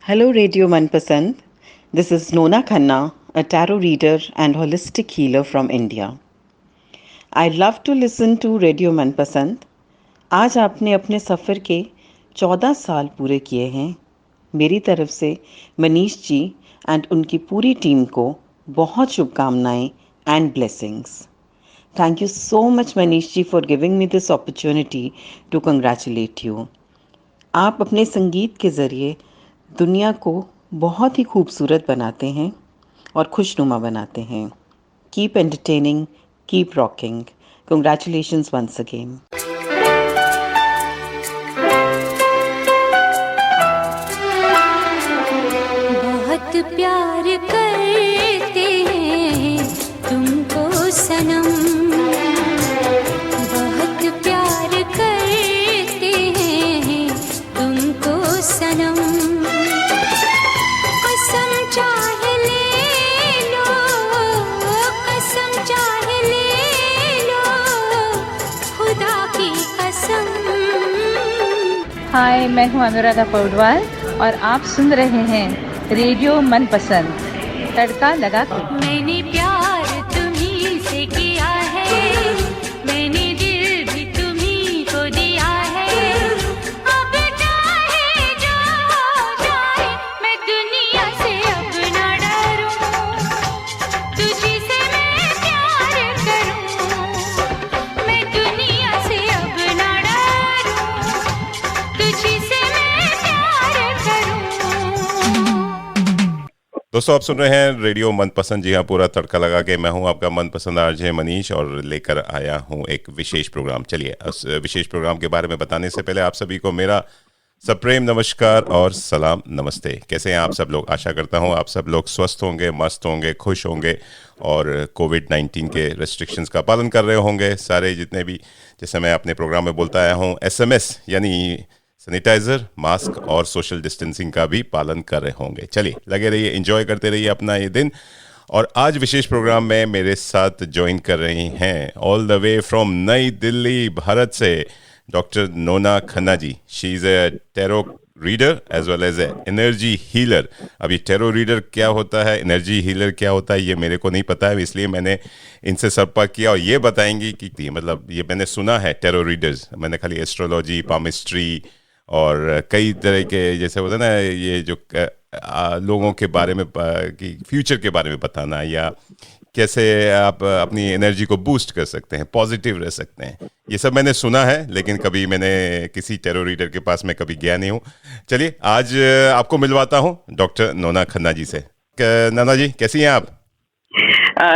Hello, Radio Manpasand. This is Nona Khanna, a tarot reader and holistic healer from India. I love to listen to Radio Manpasand. आज आपने अपने सफ़र के 14 साल पूरे किए हैं। मेरी तरफ से मनीष जी एंड उनकी पूरी टीम को बहुत शुभकामनाएं and blessings. Thank you so much Manish ji for giving me this opportunity to congratulate you. आप अपने संगीत के ज़रिए दुनिया को बहुत ही खूबसूरत बनाते हैं और खुशनुमा बनाते हैं। Keep entertaining, keep rocking. Congratulations once again. बहुत प्यार करते हैं तुमको सनम, बहुत प्यार करते हैं तुमको सनम। कसम चाहे ले लो, कसम चाहे ले लो, खुदा की कसम। हाय, मैं हूँ अनुराधा पौडवाल और आप सुन रहे हैं रेडियो मनपसंद तड़का लगा के। मैंने प्यार तुम्ही से किया है, मैंने दिल भी तुम्ही को दिया है। अब चाहे जो हो जाए, मैं दुनिया से अब ना डरूं। तुझी से मैं प्यार करूं, मैं दुनिया से अब ना डरूं। तुझी से मैं प्यार करूं। दोस्तों, आप सुन रहे हैं रेडियो मनपसंद। जी हाँ, पूरा तड़का लगा के मैं हूं आपका मनपसंद आरजे मनीष और लेकर आया हूं एक विशेष प्रोग्राम। चलिए, उस विशेष प्रोग्राम के बारे में बताने से पहले आप सभी को मेरा सप्रेम नमस्कार और सलाम नमस्ते। कैसे हैं आप सब लोग? आशा करता हूं आप सब लोग स्वस्थ होंगे, मस्त होंगे, खुश होंगे और कोविड-19 के रेस्ट्रिक्शंस का पालन कर रहे होंगे। सारे जितने भी, जैसे मैं अपने प्रोग्राम में बोलता आया हूँ, SMS यानी सैनिटाइजर, मास्क और सोशल डिस्टेंसिंग का भी पालन कर रहे होंगे। चलिए, लगे रहिए, एंजॉय करते रहिए अपना ये दिन। और आज विशेष प्रोग्राम में मेरे साथ ज्वाइन कर रही हैं ऑल द वे फ्रॉम नई दिल्ली, भारत से doctor Nona Khanna ji. She is a tarot reader as well as a energy healer. अब ये टैरो रीडर क्या होता है, एनर्जी हीलर क्या होता है, ये मेरे को नहीं पता है, इसलिए मैंने इनसे संपर्क किया और ये बताएंगी कि मतलब ये मैंने सुना है टैरो रीडर्स, मैंने खाली एस्ट्रोलॉजी, पामिस्ट्री और कई तरह के जैसे होता है ना, ये जो लोगों के बारे में कि फ्यूचर के बारे में बताना या कैसे आप अपनी एनर्जी को बूस्ट कर सकते हैं, पॉजिटिव रह सकते हैं, ये सब मैंने सुना है, लेकिन कभी मैंने किसी टैरो रीडर के पास मैं कभी गया नहीं हूँ। चलिए, आज आपको मिलवाता हूँ डॉक्टर नोना खन्ना जी से। नोना जी, कैसी हैं आप?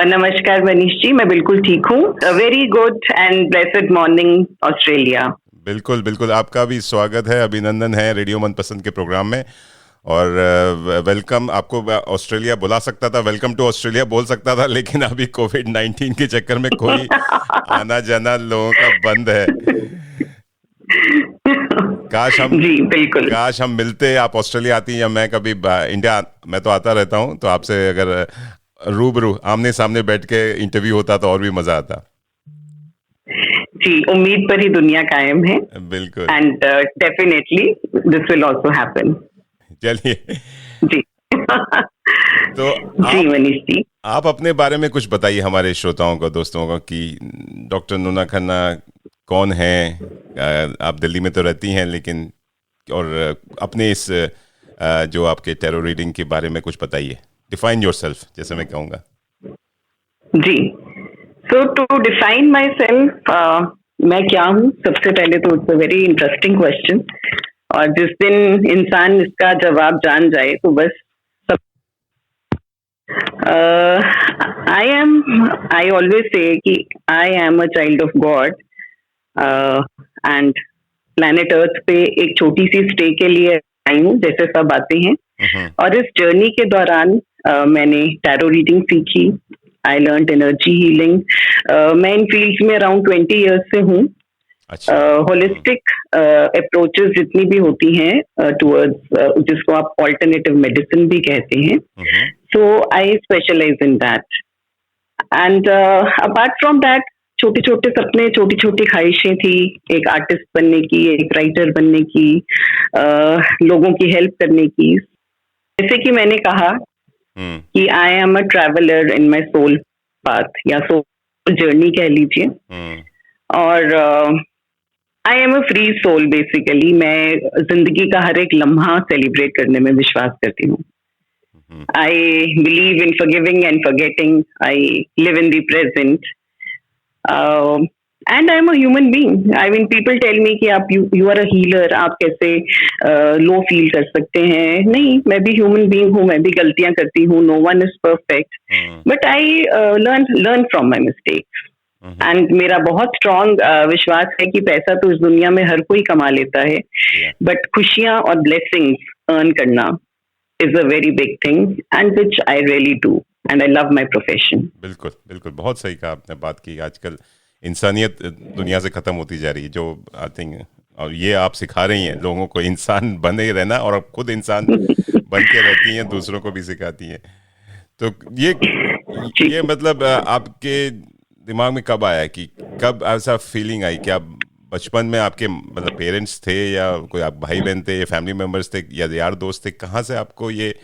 नमस्कार मनीष जी, मैं बिल्कुल ठीक हूँ। Very good and blessed morning Australia. बिल्कुल बिल्कुल, आपका भी स्वागत है, अभिनंदन है रेडियो मनपसंद के प्रोग्राम में। और वेलकम। आपको ऑस्ट्रेलिया बुला सकता था, वेलकम टू ऑस्ट्रेलिया बोल सकता था, लेकिन अभी कोविड-19 के चक्कर में कोई आना जाना लोगों का बंद है। काश हम मिलते, आप ऑस्ट्रेलिया आती या मैं कभी इंडिया, मैं तो आता रहता हूँ, तो आपसे अगर रूबरू आमने सामने बैठ के इंटरव्यू होता तो और भी मजा आता। जी, उम्मीद पर ही दुनिया कायम है। बिल्कुल। And definitely this will also happen. चलिए जी। तो जी मनीष जी, आप अपने बारे में कुछ बताइए हमारे श्रोताओं को, दोस्तों को, कि डॉक्टर नोना खन्ना कौन है। आप दिल्ली में तो रहती हैं, लेकिन और अपने इस जो आपके टैरो रीडिंग के बारे में कुछ बताइए। डिफाइन योरसेल्फ, जैसे मैं कहूँगा। जी, सो टू डिफाइन माई सेल्फ, मैं क्या हूँ, सबसे पहले तो it's a very interesting question, और जिस दिन इंसान इसका जवाब जान जाए तो बस सब। आई ऑलवेज से कि I am a child of God and planet earth पे एक छोटी सी स्टे के लिए आई हूँ, जैसे सब आते हैं। और इस जर्नी के दौरान मैंने टैरो रीडिंग सीखी, आई लर्न एनर्जी हीलिंग। मैं इन फील्ड्स में अराउंड 20 ईयर्स से हूँ। होलिस्टिक अप्रोचेस जितनी भी होती हैं टुवर्ड्स, जिसको आप ऑल्टरनेटिव मेडिसिन भी कहते हैं, so I specialise in that. And apart from that, छोटे छोटे सपने, छोटी छोटी ख्वाहिशें थी, एक आर्टिस्ट बनने की, एक राइटर बनने की, लोगों की हेल्प करने की। जैसे कि मैंने कहा कि I am a traveller in my soul path या सोल जर्नी कह लीजिए, और I am a free soul basically. मैं जिंदगी का हर एक लम्हा सेलिब्रेट करने में विश्वास करती हूँ। I believe in forgiving and forgetting. I live in the present and I am a human being. I mean people tell me कि आप यू आर अ हीलर, आप कैसे लो फील कर सकते हैं। नहीं, मैं भी ह्यूमन बीइंग हूँ, मैं भी गलतियां करती हूँ। No one is perfect, but I learn from my mistakes. And मेरा बहुत स्ट्रॉन्ग विश्वास है कि पैसा तो इस दुनिया में हर कोई कमा लेता है, बट खुशियां और ब्लेसिंग्स अर्न करना is a very big thing and which I really do and I love my profession. बिल्कुल बिल्कुल, बहुत सही कहा आपने बात की। आजकल इंसानियत दुनिया से खत्म होती जा रही है, जो आई थिंक, और ये आप सिखा रही हैं लोगों को इंसान बने रहना, और आप खुद इंसान बन के रहती हैं, दूसरों को भी सिखाती हैं। तो ये मतलब आपके दिमाग में कब आया कि कब ऐसा फीलिंग आई? क्या बचपन में आपके मतलब पेरेंट्स थे, या कोई आप भाई बहन थे, या फैमिली मेंबर्स थे, या यार दोस्त थे? कहाँ से आपको ये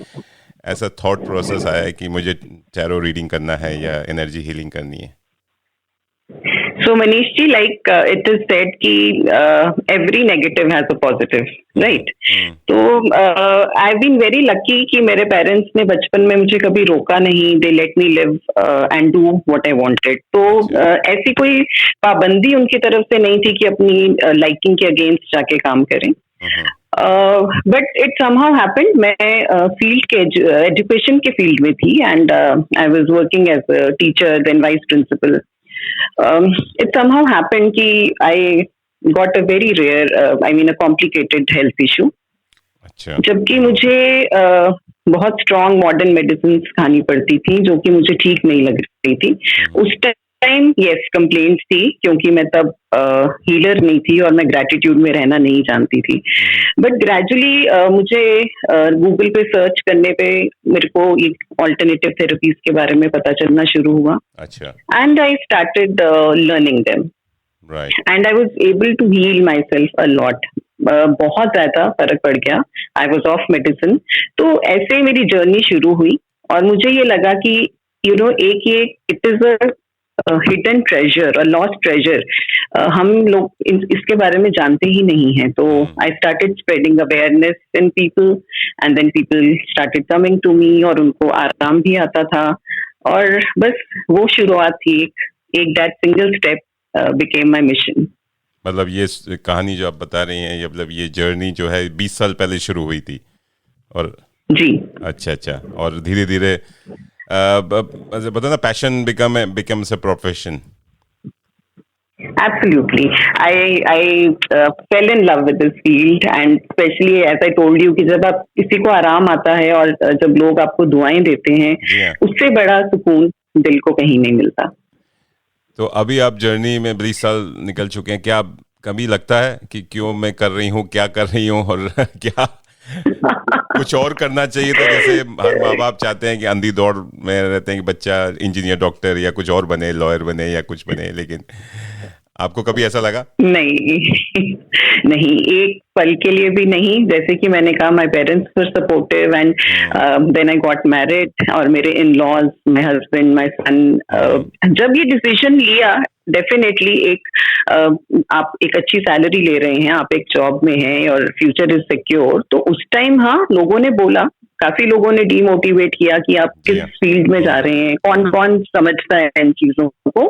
ऐसा थॉट प्रोसेस आया है कि मुझे टैरो रीडिंग करना है या एनर्जी हीलिंग करनी है? So Manish ji, like it is said कि every negative has a positive, right? तो I've been very lucky कि मेरे parents ने बचपन में मुझे कभी रोका नहीं। They let me live and do what I wanted. तो ऐसी कोई पाबंदी उनकी तरफ से नहीं थी कि अपनी liking के against जाके काम करें। But it somehow happened. मैं फील्ड के एजुकेशन के फील्ड में थी, and I was working as a teacher, then vice principal. It somehow happened कि I got a very rare, a complicated health issue. अच्छा। जबकि मुझे बहुत स्ट्रॉन्ग मॉडर्न मेडिसिन खानी पड़ती थी, जो कि मुझे ठीक नहीं लग रही थी उस टाइम। यस, कंप्लेंट्स थी, क्योंकि मैं तब हीलर नहीं थी और मैं ग्रैटिट्यूड में रहना नहीं जानती थी। बट ग्रेजुअली मुझे गूगल पे सर्च करने पे मेरे को एक ऑल्टरनेटिव थेरेपीज के बारे में पता चलना शुरू हुआ। अच्छा। And I started learning them, and I was able to heal myself a lot. बहुत ज्यादा फर्क पड़ गया। I was off medicine. तो ऐसे मेरी जर्नी शुरू हुई, और मुझे ये लगा कि एक ये it is a hidden treasure, a lost treasure. हम लोग इसके बारे में जानते ही नहीं हैं। तो I started spreading awareness in people, and then people started coming to me, और उनको आराम भी आता था। और बस वो शुरुआत थी, एक that single step became my mission. मतलब ये कहानी जो आप बता रही हैं, मतलब ये जर्नी जो है 20 साल पहले शुरू हुई थी, और जी। अच्छा, और धीरे धीरे बता ना, passion becomes a profession. Absolutely. I fell in love with this field, and especially as I told you कि जब आप किसी को आराम आता है और जब लोग आपको दुआएं देते हैं, उससे बड़ा सुकून दिल को कहीं नहीं मिलता। तो अभी आप जर्नी में 20 साल निकल चुके हैं, क्या कभी लगता है कि क्यों मैं कर रही हूँ, क्या कर रही हूँ, और क्या कुछ और करना चाहिए था? जैसे हर माँ बाप चाहते हैं कि अंधी दौड़ में रहते हैं कि बच्चा इंजीनियर, डॉक्टर या कुछ और बने, लॉयर बने या कुछ बने, लेकिन आपको कभी ऐसा लगा? नहीं, एक पल के लिए भी नहीं। जैसे कि मैंने कहा, my parents were supportive, and then I got married, और मेरे in laws, my husband, my son, जब ये डिसीजन लिया, डेफिनेटली आप एक अच्छी सैलरी ले रहे हैं, आप एक जॉब में हैं और फ्यूचर इज सिक्योर, तो उस टाइम हाँ, लोगों ने बोला, काफी लोगों ने डीमोटिवेट किया कि आप किस फील्ड में जा रहे हैं, कौन कौन समझता है इन चीजों को।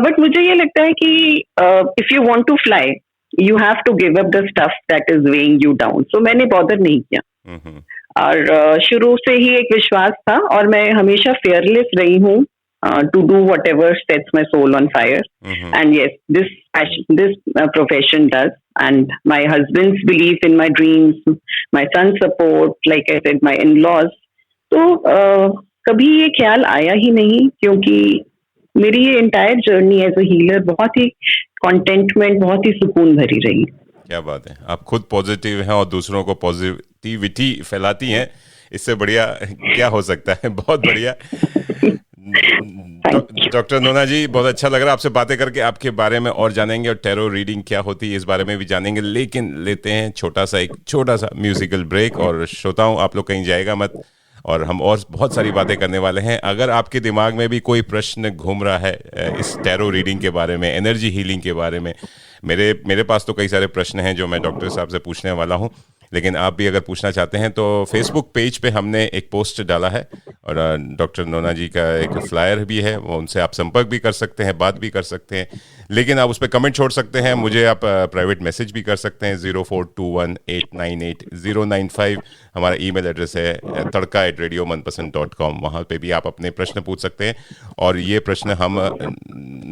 बट मुझे ये लगता है कि if you want to fly, you have to give up the stuff that is weighing you down. So मैंने बॉदर नहीं किया, और शुरू से ही एक विश्वास था, और मैं हमेशा फेयरलेस रही हूँ to do whatever sets my soul on fire. And yes, this profession does. And my husband's belief in my dreams, my son's support, like I said, my in-laws. तो कभी ये ख्याल आया ही नहीं, क्योंकि मेरी ये entire journey as a healer बहुत ही कंटेंटमेंट, बहुत ही सुकून भरी रही। क्या बात है, आप खुद पॉजिटिव हैं और दूसरों को पॉजिटिविटी फैलाती हैं, इससे बढ़िया क्या हो सकता है? बहुत बढ़िया। डॉक्टर नोना जी, बहुत अच्छा लग रहा है आपसे बातें करके, आपके बारे में और जानेंगे और टैरो रीडिंग क्या होती है इस बारे में भी जानेंगे, लेकिन लेते हैं एक छोटा सा म्यूजिकल ब्रेक। और श्रोताओं, आप लोग कहीं जाएगा मत, और हम और बहुत सारी बातें करने वाले हैं। अगर आपके दिमाग में भी कोई प्रश्न घूम रहा है इस टैरो रीडिंग के बारे में, एनर्जी हीलिंग के बारे में, मेरे पास तो कई सारे प्रश्न हैं जो मैं डॉक्टर साहब से पूछने वाला हूं, लेकिन आप भी अगर पूछना चाहते हैं तो फेसबुक पेज पे हमने एक पोस्ट डाला है, और डॉक्टर नोना जी का एक फ्लायर भी है, वो उनसे आप संपर्क भी कर सकते हैं, बात भी कर सकते हैं, लेकिन आप उस पर कमेंट छोड़ सकते हैं। मुझे आप प्राइवेट मैसेज भी कर सकते हैं। 0421898095 हमारा ईमेल एड्रेस है, tadka@radiomanpasand.com। वहाँ पे भी आप अपने प्रश्न पूछ सकते हैं, और ये प्रश्न हम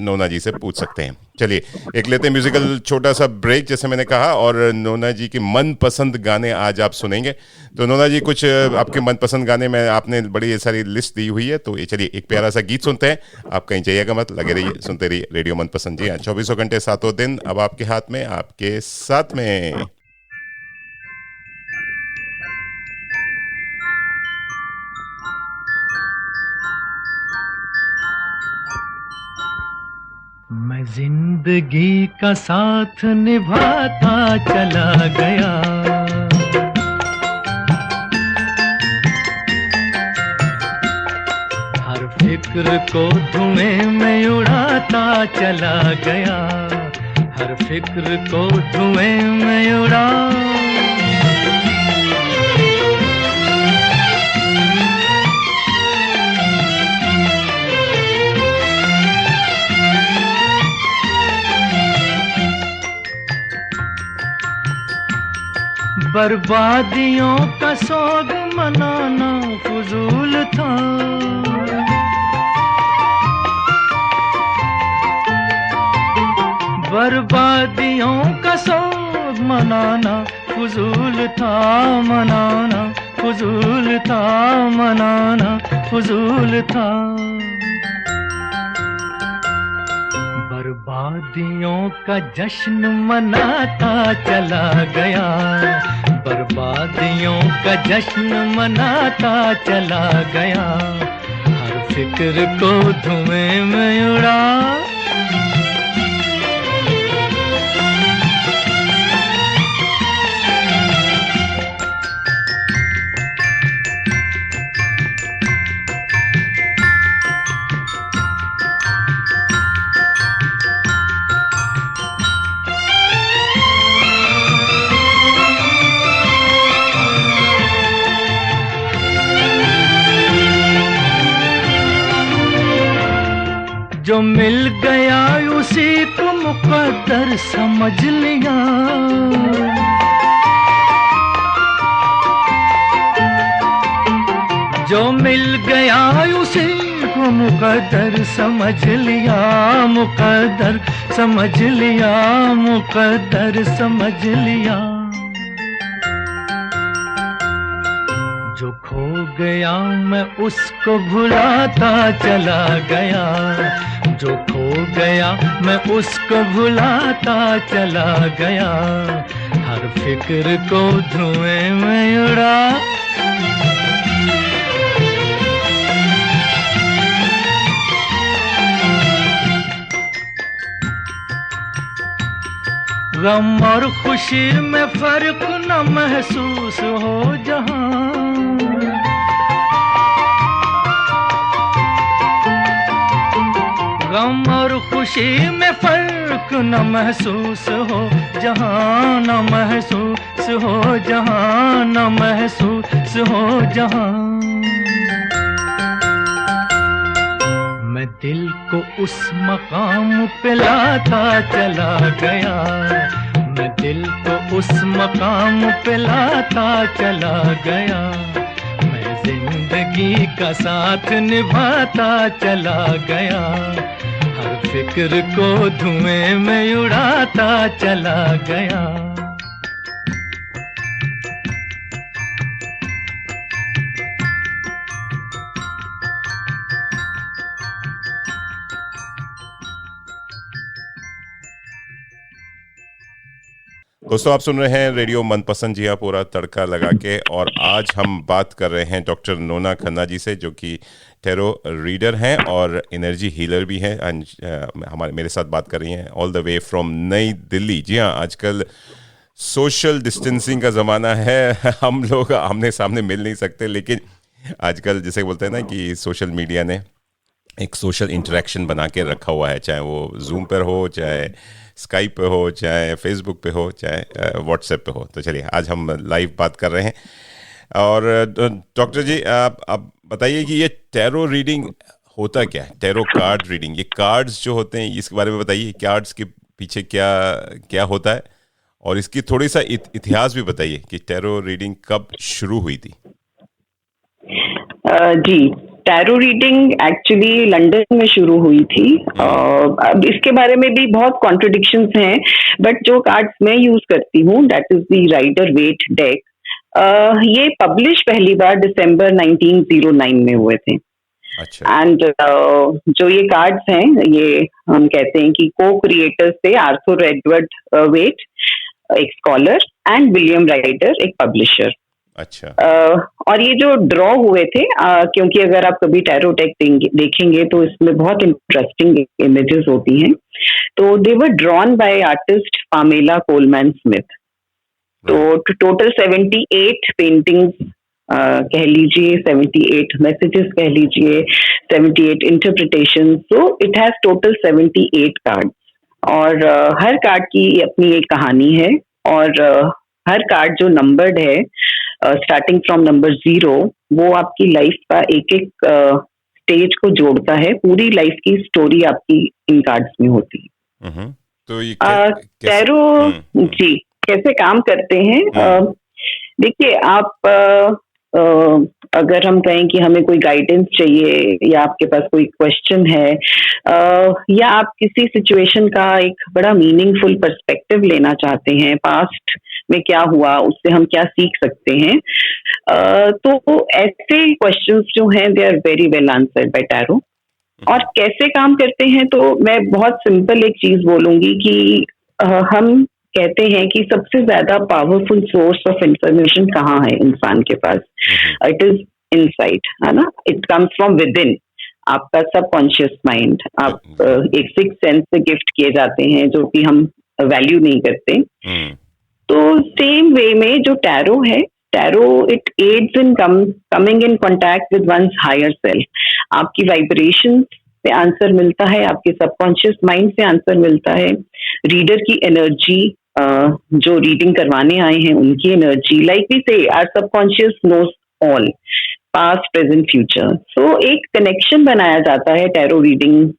नोना जी से पूछ सकते हैं। चलिए एक लेते हैं म्यूजिकल छोटा सा ब्रेक, जैसे मैंने कहा, और नोना जी के मनपसंद गाने आज आप सुनेंगे। तो नोना जी, कुछ आपके मनपसंद गाने में आपने बड़ी सारी लिस्ट दी हुई है, तो ये चलिए एक प्यारा सा गीत सुनते हैं। आप कहीं जाइएगा मत, लगे रहिए, सुनते रहिए रेडियो मनपसंद। जी हाँ, 24 घंटे 7 दिन अब आपके हाथ में, आपके साथ में। मैं जिंदगी का साथ निभाता चला गया, हर फिक्र को धुएं में उड़ाता चला गया, हर फिक्र को धुएं में उड़ा। बर्बादियों का सोग मनाना फजूल था, बर्बादियों का सोग मनाना फजूल था, मनाना फजूल था, मनाना फजूल था। बर्बादियों का जश्न मनाता चला गया, बर्बादियों का जश्न मनाता चला गया, हर फिक्र को धुएं में उड़ा। जो मिल गया उसी को मुकद्दर समझ लिया, जो मिल गया उसी को मुकद्दर समझ लिया, मुकद्दर समझ लिया, मुकद्दर समझ लिया। जो खो गया मैं उसको भुलाता चला गया, जो खो गया मैं उसको भुलाता चला गया, हर फिक्र को धुएं में उड़ा। गम और खुशी में फर्क न महसूस हो जहां, गम और खुशी में फर्क न महसूस हो जहां, न महसूस हो जहां, न महसूस हो जहां। मैं दिल को उस मकाम पे लाता चला गया, मैं दिल को उस मकाम पे लाता चला गया, मैं जिंदगी का साथ निभाता चला गया, हर फिक्र को धुएं में उड़ाता चला गया। दोस्तों आप सुन रहे हैं रेडियो मनपसंद, जी हाँ, पूरा तड़का लगा के। और आज हम बात कर रहे हैं डॉक्टर नोना खन्ना जी से, जो कि टैरो रीडर हैं और एनर्जी हीलर भी हैं। हमारे मेरे साथ बात कर रही हैं ऑल द वे फ्रॉम नई दिल्ली। जी हाँ, आजकल सोशल डिस्टेंसिंग का ज़माना है, हम लोग आमने सामने मिल नहीं सकते, लेकिन आजकल जैसे बोलते हैं ना कि सोशल मीडिया ने एक सोशल इंटरेक्शन बना के रखा हुआ है, चाहे वो जूम पर हो, चाहे स्काइप पे हो, चाहे फेसबुक पे हो, चाहे व्हाट्सएप पे हो। तो चलिए आज हम लाइव बात कर रहे हैं। और डॉक्टर जी आप बताइए कि ये टैरो रीडिंग होता क्या है, टैरो कार्ड रीडिंग, ये कार्ड्स जो होते हैं इसके बारे में बताइए। कार्ड्स के पीछे क्या क्या होता है, और इसकी थोड़ी सा इतिहास भी बताइए कि टैरो रीडिंग कब शुरू हुई थी। जी, टैरो रीडिंग एक्चुअली लंदन में शुरू हुई थी। अब इसके बारे में भी बहुत कॉन्ट्रडिक्शंस हैं, बट जो कार्ड्स मैं यूज करती हूँ that is the Rider Waite deck. ये पब्लिश पहली बार दिसंबर 1909 में हुए थे। अच्छा। एंड जो ये कार्ड्स हैं, ये हम कहते हैं कि को क्रिएटर्स थे आर्थर एडवर्ड वेट, एक स्कॉलर, एंड विलियम राइडर, एक पब्लिशर। अच्छा। और ये जो ड्रॉ हुए थे, क्योंकि अगर आप कभी टैरो डेक देखेंगे तो इसमें बहुत इंटरेस्टिंग इमेजेस होती हैं। तो they were drawn by artist Pamela Colman Smith. तो टोटल 78 पेंटिंग्स कह लीजिए, 78 मैसेजेस कह लीजिए, 78 interpretation. So it has total 78 card, और हर कार्ड की अपनी एक कहानी है। और हर कार्ड जो नंबर्ड है स्टार्टिंग फ्रॉम नंबर 0, वो आपकी लाइफ का एक एक स्टेज को जोड़ता है। पूरी लाइफ की स्टोरी आपकी इन कार्ड्स में होती है। तो ये टैरो जी कैसे काम करते हैं? देखिए, आप अगर हम कहें कि हमें कोई गाइडेंस चाहिए, या आपके पास कोई क्वेश्चन है, या आप किसी सिचुएशन का एक बड़ा मीनिंगफुल पर्सपेक्टिव लेना चाहते हैं, पास्ट में क्या हुआ, उससे हम क्या सीख सकते हैं, तो ऐसे क्वेश्चंस जो हैं they are very well answered by tarot. और कैसे काम करते हैं, तो मैं बहुत सिंपल एक चीज बोलूंगी कि हम कहते हैं कि सबसे ज्यादा पावरफुल सोर्स ऑफ इंफॉर्मेशन कहाँ है इंसान के पास? इट इज इनसाइड, है ना? It comes from with in, आपका सबकॉन्शियस माइंड। आप एक सिक्स सेंस से गिफ्ट किए जाते हैं जो कि हम वैल्यू नहीं करते। तो सेम वे में जो टैरो है, tarot it aids in coming in contact with one's higher self. आपकी वाइब्रेशन से आंसर मिलता है, आपके सबकॉन्शियस माइंड से आंसर मिलता है, रीडर की एनर्जी, जो रीडिंग करवाने आए हैं उनकी energy. Like we say our subconscious knows all, past present future. So एक कनेक्शन बनाया जाता है टैरो रीडिंग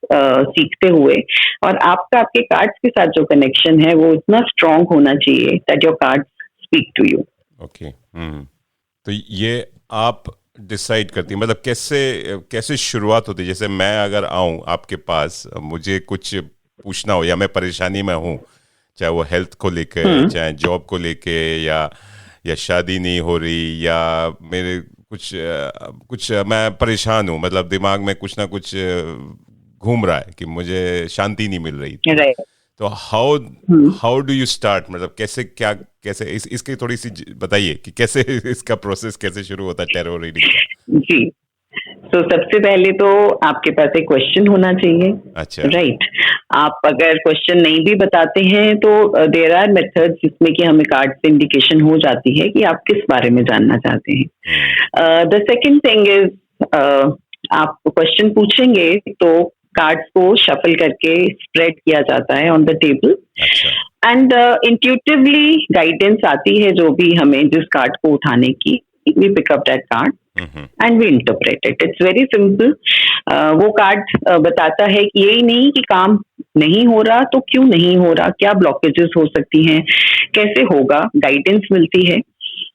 सीखते हुए, और आपका आपके कार्ड्स के साथ जो कनेक्शन है वो इतना स्ट्रांग होना चाहिए that your cards speak to you. Okay. तो ये आप डिसाइड करती हैं, मतलब कैसे शुरुआत होती है? जैसे मैं अगर आऊँ आपके पास, मुझे कुछ पूछना हो, या मैं परेशानी में हूँ, चाहे वो हेल्थ को लेके, चाहे जॉब को लेके, या शादी नहीं हो रही, या मेरे कुछ मैं परेशान हूँ, मतलब दिमाग में कुछ ना कुछ घूम रहा है कि मुझे शांति नहीं मिल रही। तो हाउ डू यू स्टार्ट, मतलब कैसे इसकी थोड़ी सी बताइए कि कैसे इसका प्रोसेस कैसे शुरू होता है टैरो रीडिंग का? जी, तो सबसे पहले तो आपके पास एक क्वेश्चन होना चाहिए। अच्छा। राइट। आप अगर क्वेश्चन नहीं भी बताते हैं तो देयर आर मेथड्स जिसमें कि हमें कार्ड से इंडिकेशन हो जाती है कि आप किस बारे में जानना चाहते हैं। द सेकंड थिंग इज, आप क्वेश्चन पूछेंगे तो कार्ड्स को शफल करके स्प्रेड किया जाता है on the table, and intuitively guidance आती है जो भी हमें जिस कार्ड को उठाने की। We pick up that card and we interpret it. It's very simple. वो कार्ड बताता है कि यही नहीं कि काम नहीं हो रहा तो क्यों नहीं हो रहा, क्या ब्लॉकेजेस हो सकती हैं, कैसे होगा, गाइडेंस मिलती है।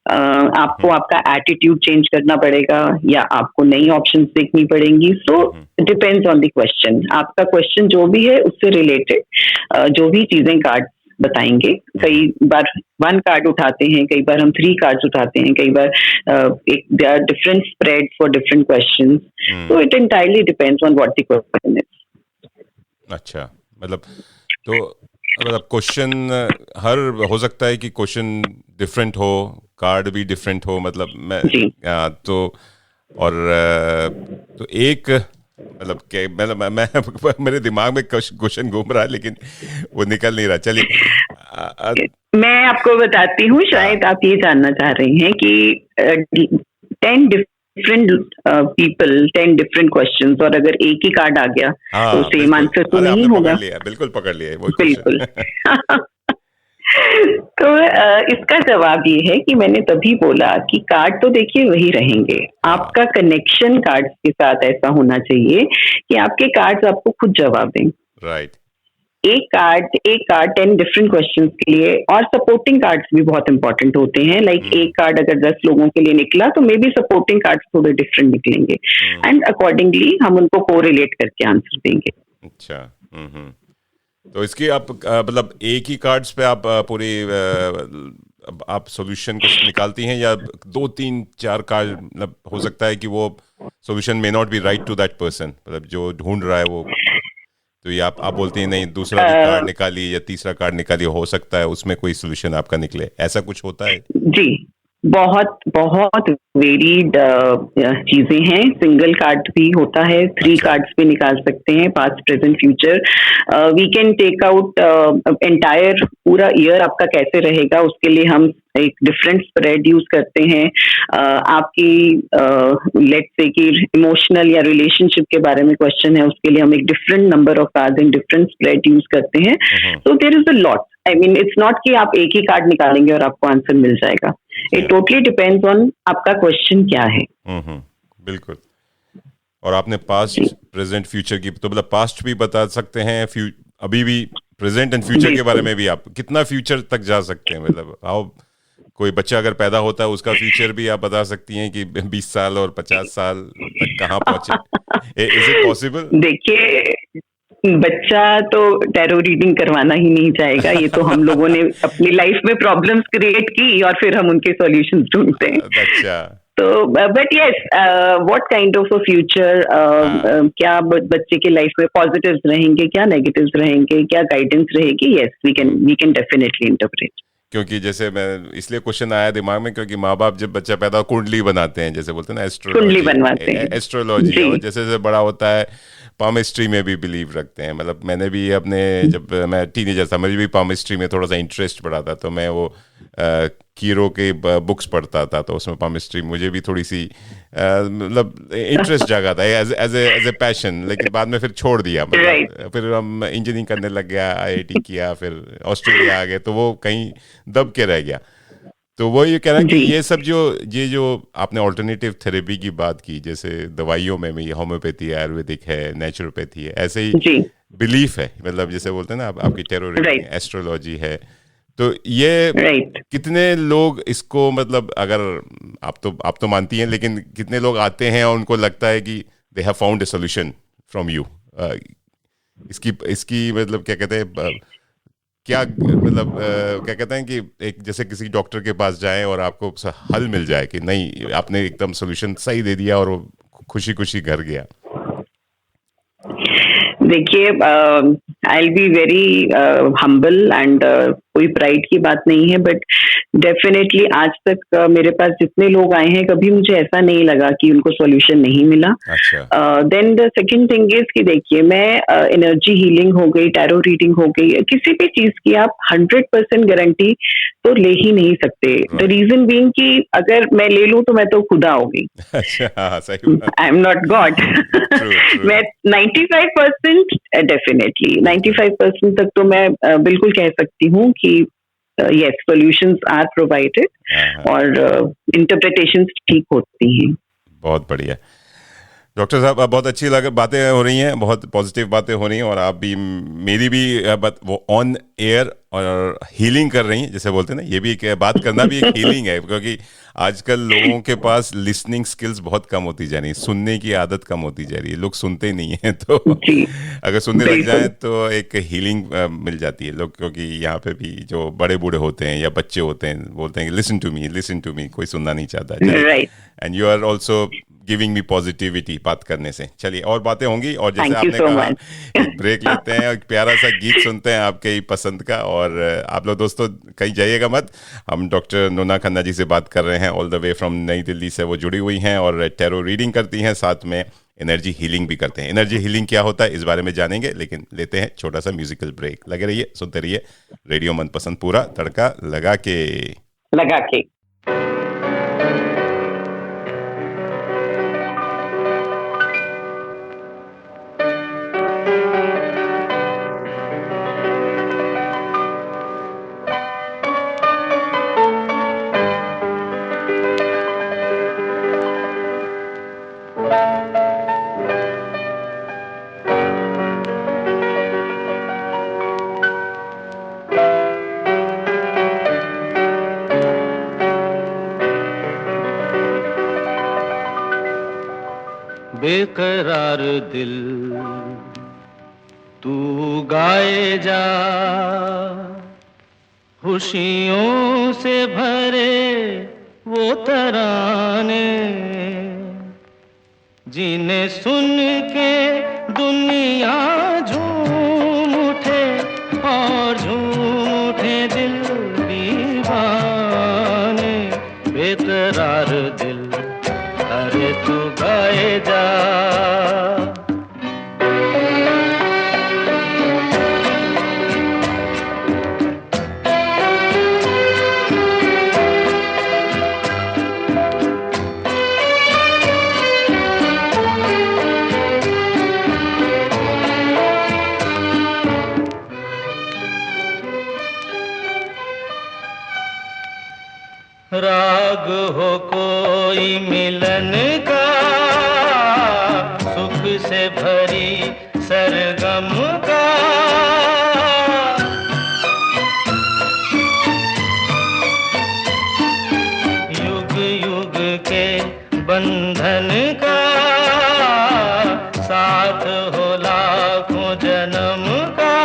आपको आपका एटीट्यूड चेंज करना पड़ेगा या आपको नई ऑप्शंस देखनी पड़ेंगी। So depends on the question. आपका क्वेश्चन जो भी है उससे रिलेटेड जो भी चीजें कार्ड बताएंगे। कई बार 1 कार्ड उठाते हैं, कई बार हम 3 कार्ड्स उठाते हैं, कई बार there are different spread for different questions. So it entirely depends on what the question is. अच्छा, मतलब तो मतलब क्वेश्चन हर हो सकता है कि क्वेश्चन डिफरेंट हो, कार्ड भी डिफरेंट हो, मतलब मैं तो और तो एक मतलब मैं मेरे दिमाग में क्वेश्चन घूम रहा है लेकिन वो निकल नहीं रहा। चलिए मैं आपको बताती हूँ, शायद आप ये जानना चाह रहे हैं कि 10 डिफरेंट पीपल 10 डिफरेंट क्वेश्चंस, और अगर एक ही कार्ड आ गया तो सेम आंसर तो नहीं होगा। बिल्कुल पकड़ लिया वो बिल्कुल। तो इसका जवाब ये है कि मैंने तभी बोला कि कार्ड तो देखिए वही रहेंगे, आपका कनेक्शन कार्ड्स के साथ ऐसा होना चाहिए कि आपके कार्ड्स आपको खुद जवाब दें। राइट। एक कार्ड 10 डिफरेंट क्वेश्चंस के लिए, और सपोर्टिंग कार्ड्स भी बहुत इंपॉर्टेंट होते हैं। लाइक एक कार्ड अगर 10 लोगों के लिए निकला तो मे बी सपोर्टिंग कार्ड्स थोड़े डिफरेंट निकलेंगे, एंड अकॉर्डिंगली हम उनको कोरिलेट करके आंसर देंगे। अच्छा। तो इसकी आप मतलब एक ही कार्ड्स पे आप पूरी आप सॉल्यूशन को निकालती हैं, या 2, 3, 4 कार्ड, मतलब हो सकता है कि वो solution may not be right to that person, मतलब जो ढूंढ रहा है वो, तो ये आप बोलती हैं नहीं दूसरा भी कार्ड निकालिए या तीसरा कार्ड निकालिए, हो सकता है उसमें कोई सोल्यूशन आपका निकले, ऐसा कुछ होता है? जी, बहुत बहुत वेरीड चीजें हैं। सिंगल कार्ड भी होता है, 3 कार्ड्स भी निकाल सकते हैं, past present future. We can take out entire पूरा ईयर आपका कैसे रहेगा, उसके लिए हम एक डिफरेंट स्प्रेड यूज करते हैं। आपकी लेट्स से कि इमोशनल या रिलेशनशिप के बारे में क्वेश्चन है, उसके लिए हम एक different number of cards in different spread use करते हैं। तो there is a lot, I mean it's not कि आप एक ही कार्ड निकालेंगे और आपको आंसर मिल जाएगा। इट टोटली डिपेंड्स ऑन आपका क्वेश्चन क्या है। बिल्कुल। और आपने पास्ट प्रेजेंट फ्यूचर की, तो मतलब पास्ट भी बता सकते हैं, अभी भी प्रेजेंट एंड फ्यूचर के बारे में भी आप कितना फ्यूचर तक जा सकते हैं? मतलब हाउ कोई बच्चा अगर पैदा होता है उसका फ्यूचर भी आप बता सकती हैं कि 20 साल और 50 साल तक कहाँ पहुंचे? Is it possible? देखिए, बच्चा तो टैरो रीडिंग करवाना ही नहीं चाहेगा, ये तो हम लोगों ने अपनी लाइफ में प्रॉब्लम्स क्रिएट की और फिर हम उनके सॉल्यूशंस ढूंढते हैं। अच्छा। तो but yes, what kind of a future, क्या बच्चे के लाइफ में पॉजिटिव्स रहेंगे, क्या नेगेटिव्स रहेंगे, क्या गाइडेंस रहेगी, yes we can definitely interpret. क्योंकि जैसे मैं इसलिए क्वेश्चन आया दिमाग में क्योंकि माँ बाप जब बच्चा पैदा कुंडली बनाते हैं, जैसे बोलते हैं ना कुंडली बनवाते हैं, एस्ट्रोलॉजी, और जैसे जैसे बड़ा होता है पामिस्ट्री में भी बिलीव रखते हैं। मतलब मैंने भी अपने, जब मैं टीनेजर था, मुझे भी पामिस्ट्री में थोड़ा सा इंटरेस्ट पड़ा था, तो मैं वो कीरो के बुक्स पढ़ता था, तो उसमें पामिस्ट्री मुझे भी थोड़ी सी मतलब इंटरेस्ट जागा था एज ए पैशन, लेकिन बाद में फिर छोड़ दिया। मतलब फिर हम इंजीनियरिंग करने लग गया, IIT किया, फिर ऑस्ट्रेलिया आ गए, तो वो कहीं दब के रह गया। तो वो ये कह रहा है कि ये सब जो आपने ऑल्टरनेटिव थेरेपी की बात की, जैसे दवाइयों में भी होम्योपैथी है, आयुर्वेदिक है, नेचुरोपैथी है, ऐसे ही बिलीफ है, मतलब जैसे बोलते हैं ना आपकी टैरो रीडिंग, एस्ट्रोलॉजी है, तो ये कितने लोग इसको, मतलब अगर आप तो मानती हैं, लेकिन कितने लोग आते हैं और उनको लगता है कि they have found a solution from you? इसकी मतलब क्या कहते हैं, क्या मतलब क्या कहते हैं कि एक जैसे किसी डॉक्टर के पास जाएं और आपको हल मिल जाए कि नहीं आपने एकदम सॉल्यूशन सही दे दिया और वो खुशी खुशी घर गया। देखिए, I will be very humble and कोई प्राइड की बात नहीं है, बट डेफिनेटली आज तक मेरे पास जितने लोग आए हैं, कभी मुझे ऐसा नहीं लगा कि उनको सॉल्यूशन नहीं मिला। Then the second thing is कि देखिए, मैं एनर्जी हीलिंग हो गई, टैरो रीडिंग हो गई, किसी भी चीज की आप 100% गारंटी तो ले ही नहीं सकते। द रीजन बीइंग कि अगर मैं ले लूं तो मैं तो खुदा हो गई, आई एम नॉट गॉड। मैं 95% डेफिनेटली 95% तक तो मैं बिल्कुल कह सकती हूँ कि yes, solutions are provided और interpretations ठीक होती हैं। बहुत बढ़िया डॉक्टर साहब, बहुत अच्छी बातें हो रही हैं, बहुत पॉजिटिव बातें हो रही हैं, और आप भी मेरी भी वो ऑन एयर और हीलिंग कर रही हैं, जैसे बोलते हैं ना, ये भी एक बात करना भी एक हीलिंग है, क्योंकि आजकल लोगों के पास लिसनिंग स्किल्स बहुत कम होती जा रही है, सुनने की आदत कम होती जा रही है, लोग सुनते नहीं हैं, तो अगर सुनने लग जाए तो एक हीलिंग मिल जाती है लोग, क्योंकि यहाँ पे भी जो बड़े बूढ़े होते हैं या बच्चे होते हैं बोलते हैं लिसन टू मी, कोई सुनना नहीं चाहता, and you are also giving me positivity बात करने से। चलिए और बातें होंगी, और जैसे Thank you आपने so कहा much. एक ब्रेक लेते हैं, एक प्यारा सा गीत सुनते हैं आपके ही पसंद का। और आप लोग दोस्तों कहीं जाइएगा मत, हम डॉक्टर नोना खन्ना जी से बात कर रहे हैं, ऑल द वे फ्रॉम नई दिल्ली से वो जुड़ी हुई हैं और टैरो रीडिंग करती हैं, साथ में एनर्जी हीलिंग भी करते हैं। एनर्जी हीलिंग क्या होता है इस बारे में जानेंगे, लेकिन लेते हैं छोटा सा म्यूजिकल ब्रेक। लगे रहिए, सुनते रहिए रेडियो मनपसंद, पूरा तड़का लगा के। बेकरार दिल तू गाए जा, खुशियों से भरे वो तराने, जिन्हें सुन के दुनिया झूम उठे और झूम उठे दिल दीवाने। बेकरार दिल अरे तू गाए जा। राग हो कोई मिलन का, सुख से भरी सरगम का, युग युग के बंधन का, साथ हो लाखों जन्म का,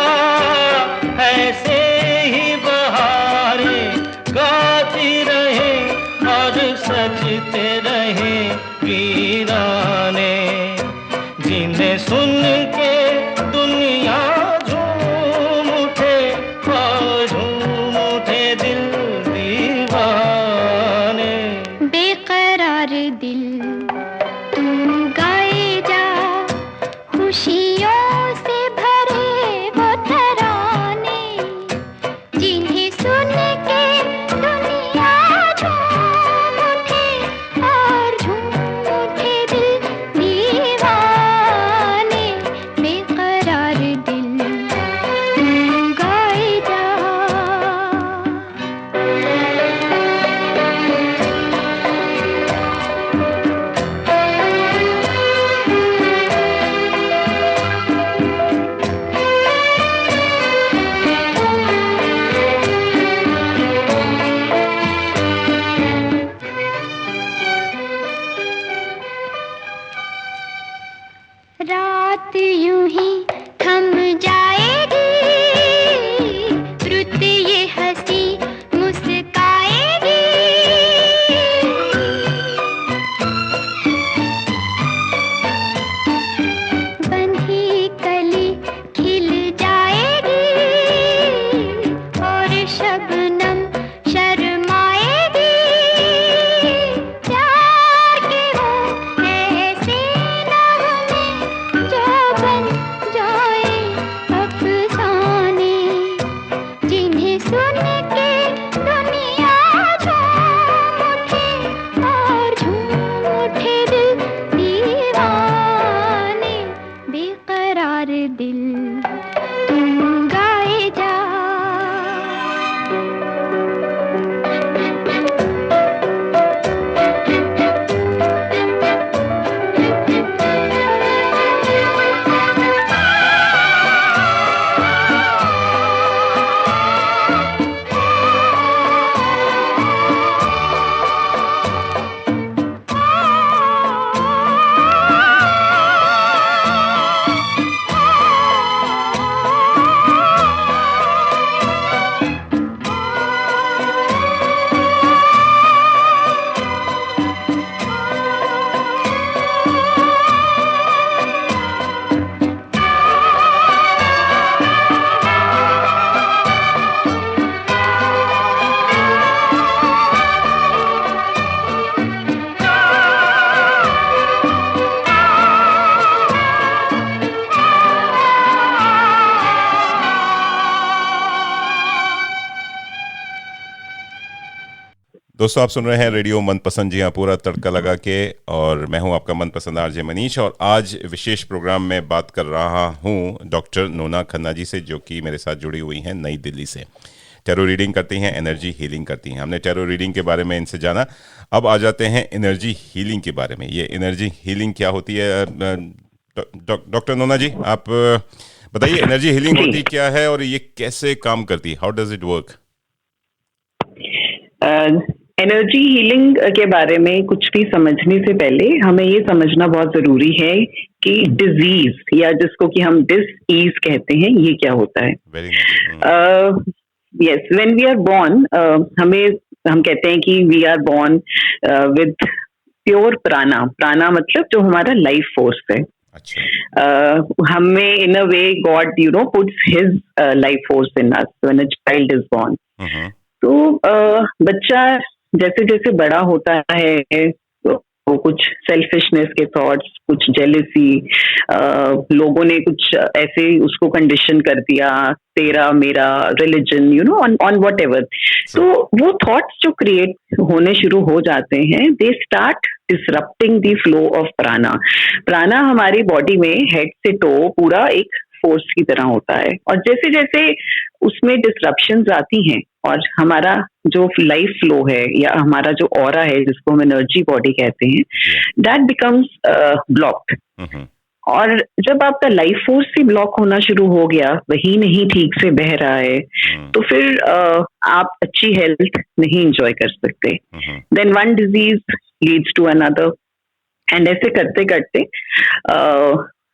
ऐसे ही बहारें गाती रहे और सजते रहे वीराने, जिन्हें सुन के दुनिया झूम उठे और झूम उठे दिल दीवाने। बेकरार दिल तू गाए जा, खुशियों से भरे वो तराने, जिन्हें सुन के दुनिया झूम उठे और झूम उठे दिल दीवाने। दोस्तों, आप सुन रहे हैं रेडियो मनपसंद, जी हाँ, पूरा तड़का लगा के, और मैं हूं आपका मनपसंद आरजे मनीष। और आज विशेष प्रोग्राम में बात कर रहा हूं डॉक्टर नोना खन्ना जी से, जो कि मेरे साथ जुड़ी हुई हैं नई दिल्ली से। टैरो रीडिंग करती हैं, एनर्जी हीलिंग करती हैं। हमने टैरो रीडिंग के बारे में इनसे जाना। अब आ जाते हैं एनर्जी हीलिंग के बारे में। ये एनर्जी हीलिंग क्या होती है? डॉक्टर नोना जी, आप बताइए, एनर्जी हीलिंग होती क्या है और ये कैसे काम करती है? How does it work? Energy healing के बारे में कुछ भी समझने से पहले हमें ये समझना बहुत जरूरी है कि डिजीज, या जिसको कि हम डिस-ईज कहते हैं, ये क्या होता है। Yes, when we are born, हम कहते हैं कि we are born with pure prana. Prana मतलब जो हमारा लाइफ फोर्स है। हमें in a way God puts his life force in us when a child is born. तो बच्चा जैसे जैसे बड़ा होता है तो कुछ सेल्फिशनेस के थॉट्स, कुछ जेलसी, लोगों ने कुछ ऐसे उसको कंडीशन कर दिया, तेरा मेरा रिलीजन, ऑन वॉट एवर। तो वो थॉट्स जो क्रिएट होने शुरू हो जाते हैं, they start disrupting the flow of प्राणा। प्राणा हमारी बॉडी में हेड से टो पूरा एक फोर्स की तरह होता है, और जैसे जैसे उसमें डिसरप्शंस आती हैं और हमारा जो लाइफ फ्लो है या हमारा जो ऑरा है, जिसको हम एनर्जी बॉडी कहते हैं, दैट बिकम्स ब्लॉक्ड। और जब आपका लाइफ फोर्स ही ब्लॉक होना शुरू हो गया, वही नहीं ठीक से बह रहा है, तो फिर आप अच्छी हेल्थ नहीं एंजॉय कर सकते। Then one disease leads to another, and ऐसे करते करते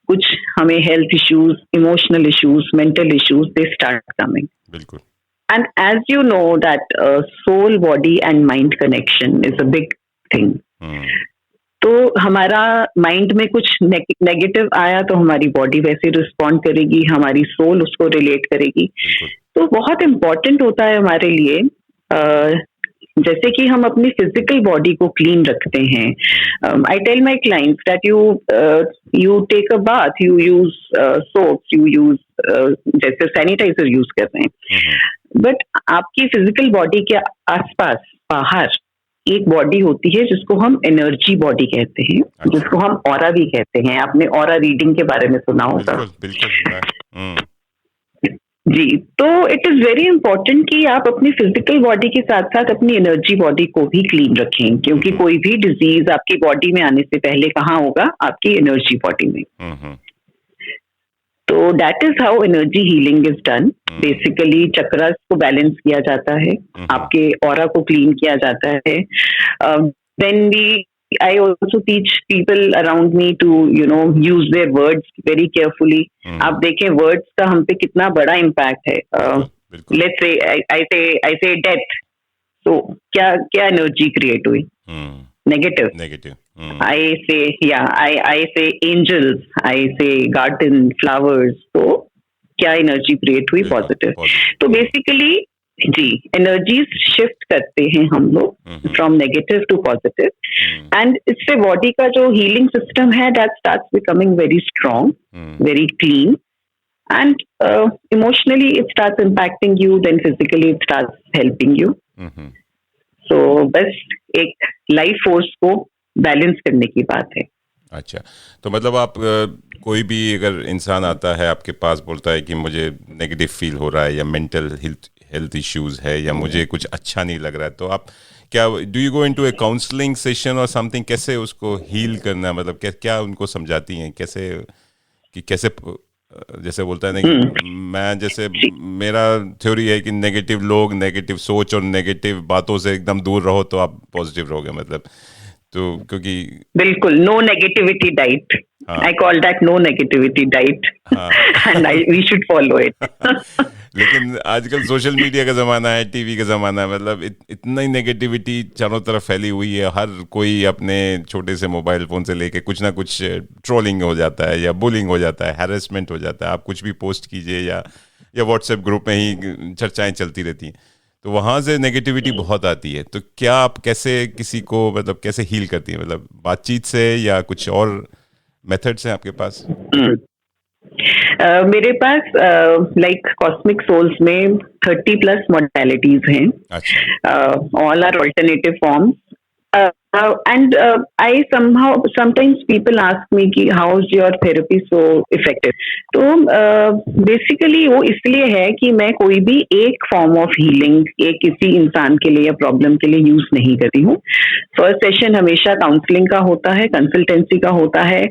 कुछ हमें health issues, emotional issues, mental issues, they start coming. बिल्कुल। And as you know that soul, body and mind connection is a big thing. तो हमारा माइंड में कुछ नेगेटिव आया तो हमारी बॉडी वैसे रिस्पॉन्ड करेगी, हमारी सोल उसको रिलेट करेगी। तो बहुत इम्पोर्टेंट होता है हमारे लिए, जैसे कि हम अपनी फिजिकल बॉडी को क्लीन रखते हैं। I tell my clients that you take a bath, you use soaps, you use जैसे सैनिटाइजर यूज कर रहे हैं, बट आपकी फिजिकल बॉडी के आसपास बाहर एक बॉडी होती है जिसको हम एनर्जी बॉडी कहते हैं, जिसको हम ऑरा भी कहते हैं। आपने ऑरा रीडिंग के बारे में सुना होगा। बिल्कुल। जी, तो इट इज वेरी इंपॉर्टेंट कि आप अपनी फिजिकल बॉडी के साथ साथ अपनी एनर्जी बॉडी को भी क्लीन रखें, क्योंकि कोई भी डिजीज आपकी बॉडी में आने से पहले कहाँ होगा? आपकी एनर्जी बॉडी में। तो that is how energy healing is done. Basically chakras को बैलेंस किया जाता है, आपके ऑरा को क्लीन किया जाता है। Then I also teach people around me to, use their words very carefully. आप देखें वर्ड्स का हम पे कितना बड़ा इम्पैक्ट है। Let's say I say death, तो क्या एनर्जी क्रिएट हुई? Negative. I say angels, I say garden, flowers, तो क्या एनर्जी क्रिएट हुई? पॉजिटिव। तो बेसिकली जी, एनर्जीज शिफ्ट करते हैं हम लोग from negative to positive, and इससे बॉडी का जो हीलिंग सिस्टम है that starts becoming very strong, very clean, and emotionally it starts impacting you, then physically it starts helping you. So बस एक लाइफ फोर्स को बैलेंस करने की बात है। अच्छा, तो मतलब आप कोई भी अगर इंसान आता है आपके पास, बोलता है कि मुझे नेगेटिव फील हो रहा है या मेंटल हेल्थ इश्यूज है या मुझे कुछ अच्छा नहीं लग रहा है, तो आप क्या do you go into A counselling session और समथिंग? कैसे उसको हील करना, मतलब क्या उनको समझाती हैं? कैसे जैसे बोलता है ना कि मैं, जैसे मेरा थ्योरी है कि नेगेटिव लोग, नेगेटिव सोच और नेगेटिव बातों से एकदम दूर रहो तो आप पॉजिटिव रहोगे, मतलब। तो क्योंकि बिल्कुल no negativity diet, I call that no negativity diet, and we should follow it. लेकिन आजकल सोशल मीडिया का जमाना है, टीवी का जमाना है, मतलब इतना ही नेगेटिविटी चारों तरफ फैली हुई है। हर कोई अपने छोटे से मोबाइल फोन से लेके कुछ ना कुछ ट्रोलिंग हो जाता है या बुलिंग हो जाता है, हैरेसमेंट हो जाता है। आप कुछ भी पोस्ट कीजिए या व्हाट्सएप ग्रुप में ही चर्चाएं चलती रहती हैं, तो वहाँ से नेगेटिविटी बहुत आती है। तो क्या आप कैसे किसी को, मतलब कैसे हील करती हैं? मतलब बातचीत से या कुछ और मेथड्स हैं आपके पास? मेरे पास लाइक कॉस्मिक सोल्स में 30+ मॉडलिटीज हैं. अच्छा. All are alternative forms. And I sometimes people ask me कि how is your therapy so effective? तो बेसिकली वो इसलिए है कि मैं कोई भी एक फॉर्म ऑफ हीलिंग एक किसी इंसान के लिए या प्रॉब्लम के लिए यूज नहीं करती हूँ. फर्स्ट सेशन हमेशा काउंसलिंग का होता है, कंसल्टेंसी का होता है.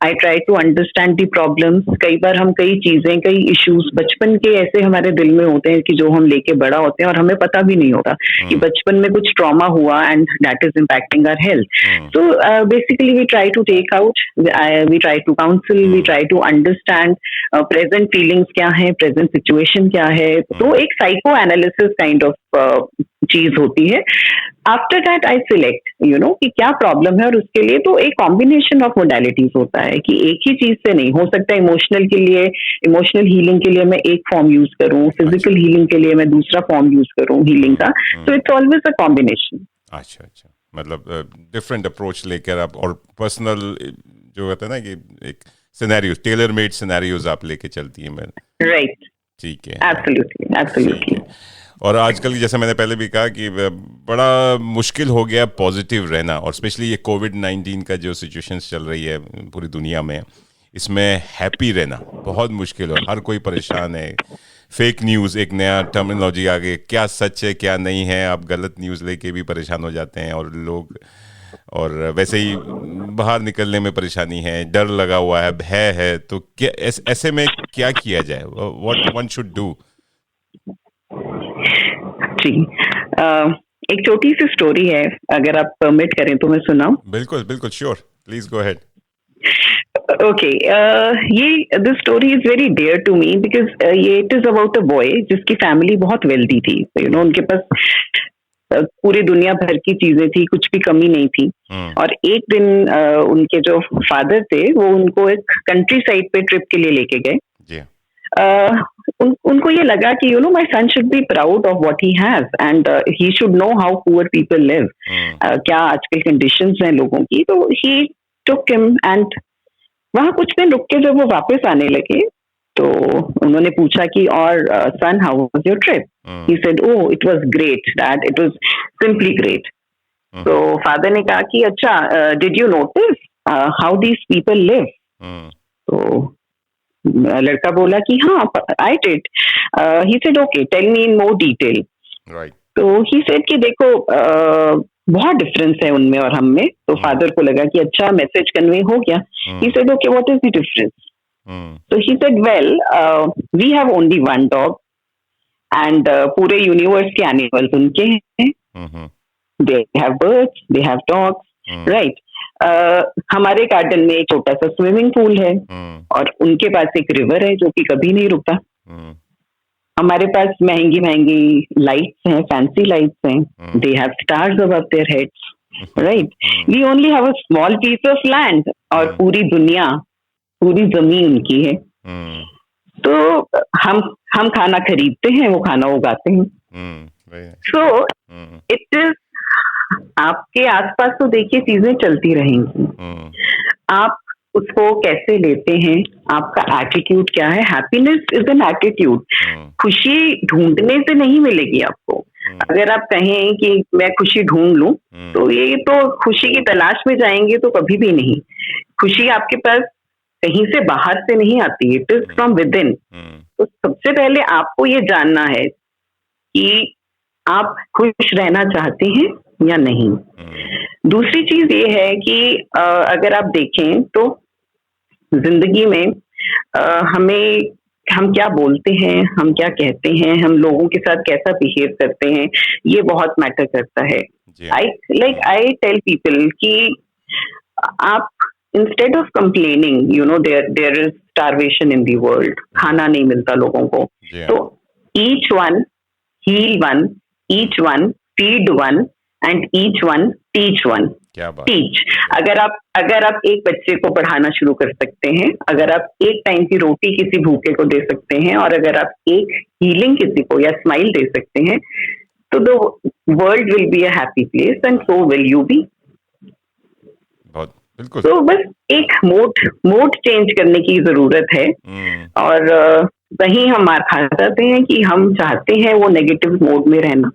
I try to understand the problems. कई बार हम कई चीजें, कई इश्यूज बचपन के ऐसे हमारे दिल में होते हैं कि जो हम लेके बड़ा होते हैं और हमें पता भी नहीं होता कि बचपन में कुछ ट्रॉमा हुआ and that is impacting our health. So basically we try to take out, we try to counsel, we try to understand present feelings क्या है, present situation क्या है. तो एक psycho analysis kind of चीज होती है. After that I select, कि क्या प्रॉब्लम है और उसके लिए तो एक कॉम्बिनेशन ऑफ मोडालिटीज होता है कि एक ही चीज से नहीं हो सकता. इमोशनल के लिए, इमोशनल हीलिंग के लिए मैं एक फॉर्म यूज करूँ, फिजिकल हीलिंग के लिए मैं दूसरा फॉर्म यूज करूँ हीलिंग का. तो इट्स ऑलवेज अ कॉम्बिनेशन. अच्छा अच्छा, मतलब डिफरेंट अप्रोच लेकर आप, और पर्सनल जो होता है ना कि एक सिनेरियो, टेलर मेड सिनेरियोज आप लेके चलती हैं. मैं राइट. ठीक है. Absolutely absolutely. और आजकल जैसे मैंने पहले भी कहा कि बड़ा मुश्किल हो गया पॉजिटिव रहना, और स्पेशली ये कोविड-19 का जो सिचुएशन चल रही है पूरी दुनिया में, इसमें हैप्पी रहना बहुत मुश्किल है. हर कोई परेशान है. फेक न्यूज़, एक नया टर्मिनोलॉजी आ गई, क्या सच है क्या नहीं है. आप गलत न्यूज़ लेके भी परेशान हो जाते हैं और लोग, और वैसे ही बाहर निकलने में परेशानी है, डर लगा हुआ है, भय है. तो क्या ऐसे में क्या किया जाए? What one should do? जी, एक छोटी सी स्टोरी है, अगर आप परमिट करें तो मैं सुनाऊं. बिल्कुल बिल्कुल, sure, please go ahead. Okay, ये the story is very dear to me because ये it is about a boy जिसकी फैमिली बहुत वेल्दी थी. उनके पास पूरी दुनिया भर की चीजें थी, कुछ भी कमी नहीं थी. और एक दिन उनके जो फादर थे वो उनको एक कंट्री साइड पे ट्रिप के लिए लेके गए. उनको ये लगा कि my son should be proud of what he has and he should know how poor people live. क्या आजकल कंडीशंस हैं लोगों की. तो ही टुक हिम एंड वहां कुछ दिन रुक के जब वो वापस आने लगे तो उन्होंने पूछा कि और son how was your trip. He said oh it was great dad, it was simply great. तो फादर ने कहा कि अच्छा did you notice how these people live. तो लड़का बोला कि हाँ I did. He said okay tell me in more detail. तो ही सेड कि देखो बहुत डिफरेंस है उनमें और हम में. तो फादर को लगा कि अच्छा मैसेज कन्वे हो गया. He said okay what is the difference. तो he said well we have only one dog and पूरे यूनिवर्स के एनिमल्स उनके हैं. They have birds, they have dogs, right. हमारे गार्डन में एक छोटा सा स्विमिंग पूल है और उनके पास एक रिवर है जो कि कभी नहीं रुकता. हमारे पास महंगी महंगी लाइट्स हैं, फैंसी लाइट्स हैं. They have stars above their heads, right. We only have a small piece of land और पूरी दुनिया, पूरी जमीन उनकी है. तो हम खाना खरीदते हैं, वो खाना उगाते हैं. सो इट इज, आपके आसपास तो देखिए चीजें चलती रहेंगी. आप उसको कैसे लेते हैं, आपका एटीट्यूड क्या है. Happiness is an attitude. खुशी ढूंढने से नहीं मिलेगी आपको. अगर आप कहें कि मैं खुशी ढूंढ लूं तो ये तो खुशी की तलाश में जाएंगे तो कभी भी नहीं. खुशी आपके पास कहीं से बाहर से नहीं आती, it is from with in. तो सबसे पहले आपको ये जानना है कि आप खुश रहना चाहते हैं या नहीं. दूसरी चीज ये है कि अगर आप देखें तो जिंदगी में हम क्या बोलते हैं, हम क्या कहते हैं, हम लोगों के साथ कैसा बिहेव करते हैं, ये बहुत मैटर करता है. आई टेल पीपल कि आप instead of complaining, there is starvation in the world, खाना नहीं मिलता लोगों को. तो each one heal one, each one feed one and each one teach one. Teach, अगर आप एक बच्चे को पढ़ाना शुरू कर सकते हैं, अगर आप एक टाइम की रोटी किसी भूखे को दे सकते हैं, और अगर आप एक हीलिंग किसी को या स्माइल दे सकते हैं, तो the world will be a happy place and so will you be. बिल्कुल. तो बस एक मोड चेंज करने की जरूरत है। और वहीं हम मार खा जाते हैं कि हम चाहते हैं वो नेगेटिव मोड में रहना।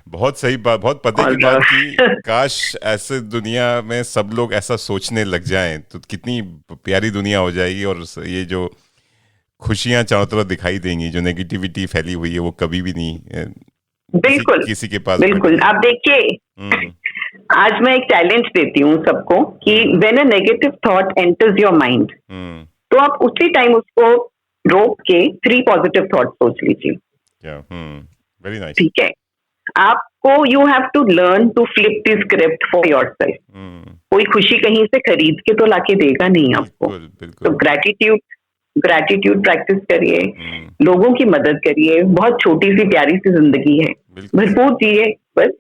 बहुत सही बात, बहुत पते की बात की। काश ऐसे दुनिया में सब लोग ऐसा सोचने लग जाएं तो कितनी प्यारी दुनिया हो जाएगी, और ये जो खुशियां चारों तरफ दिखाई देंगी, जो नेगेटिविटी फैली हुई है वो कभी भी नहीं बिल्कुल किसी के पास। बिल्कुल। आप देखिए, आज मैं एक चैलेंज देती हूँ सबको कि when a negative thought enters your mind, तो आप उसी टाइम उसको रोक के 3 पॉजिटिव थॉट सोच लीजिए। Very nice. ठीक है, आपको you have to learn to flip the script for yourself. कोई खुशी कहीं से खरीद के तो लाके देगा नहीं आपको। तो ग्रैटिट्यूड प्रैक्टिस करिए, लोगों की मदद करिए। बहुत छोटी सी प्यारी सी जिंदगी है, भरपूर जिए, बस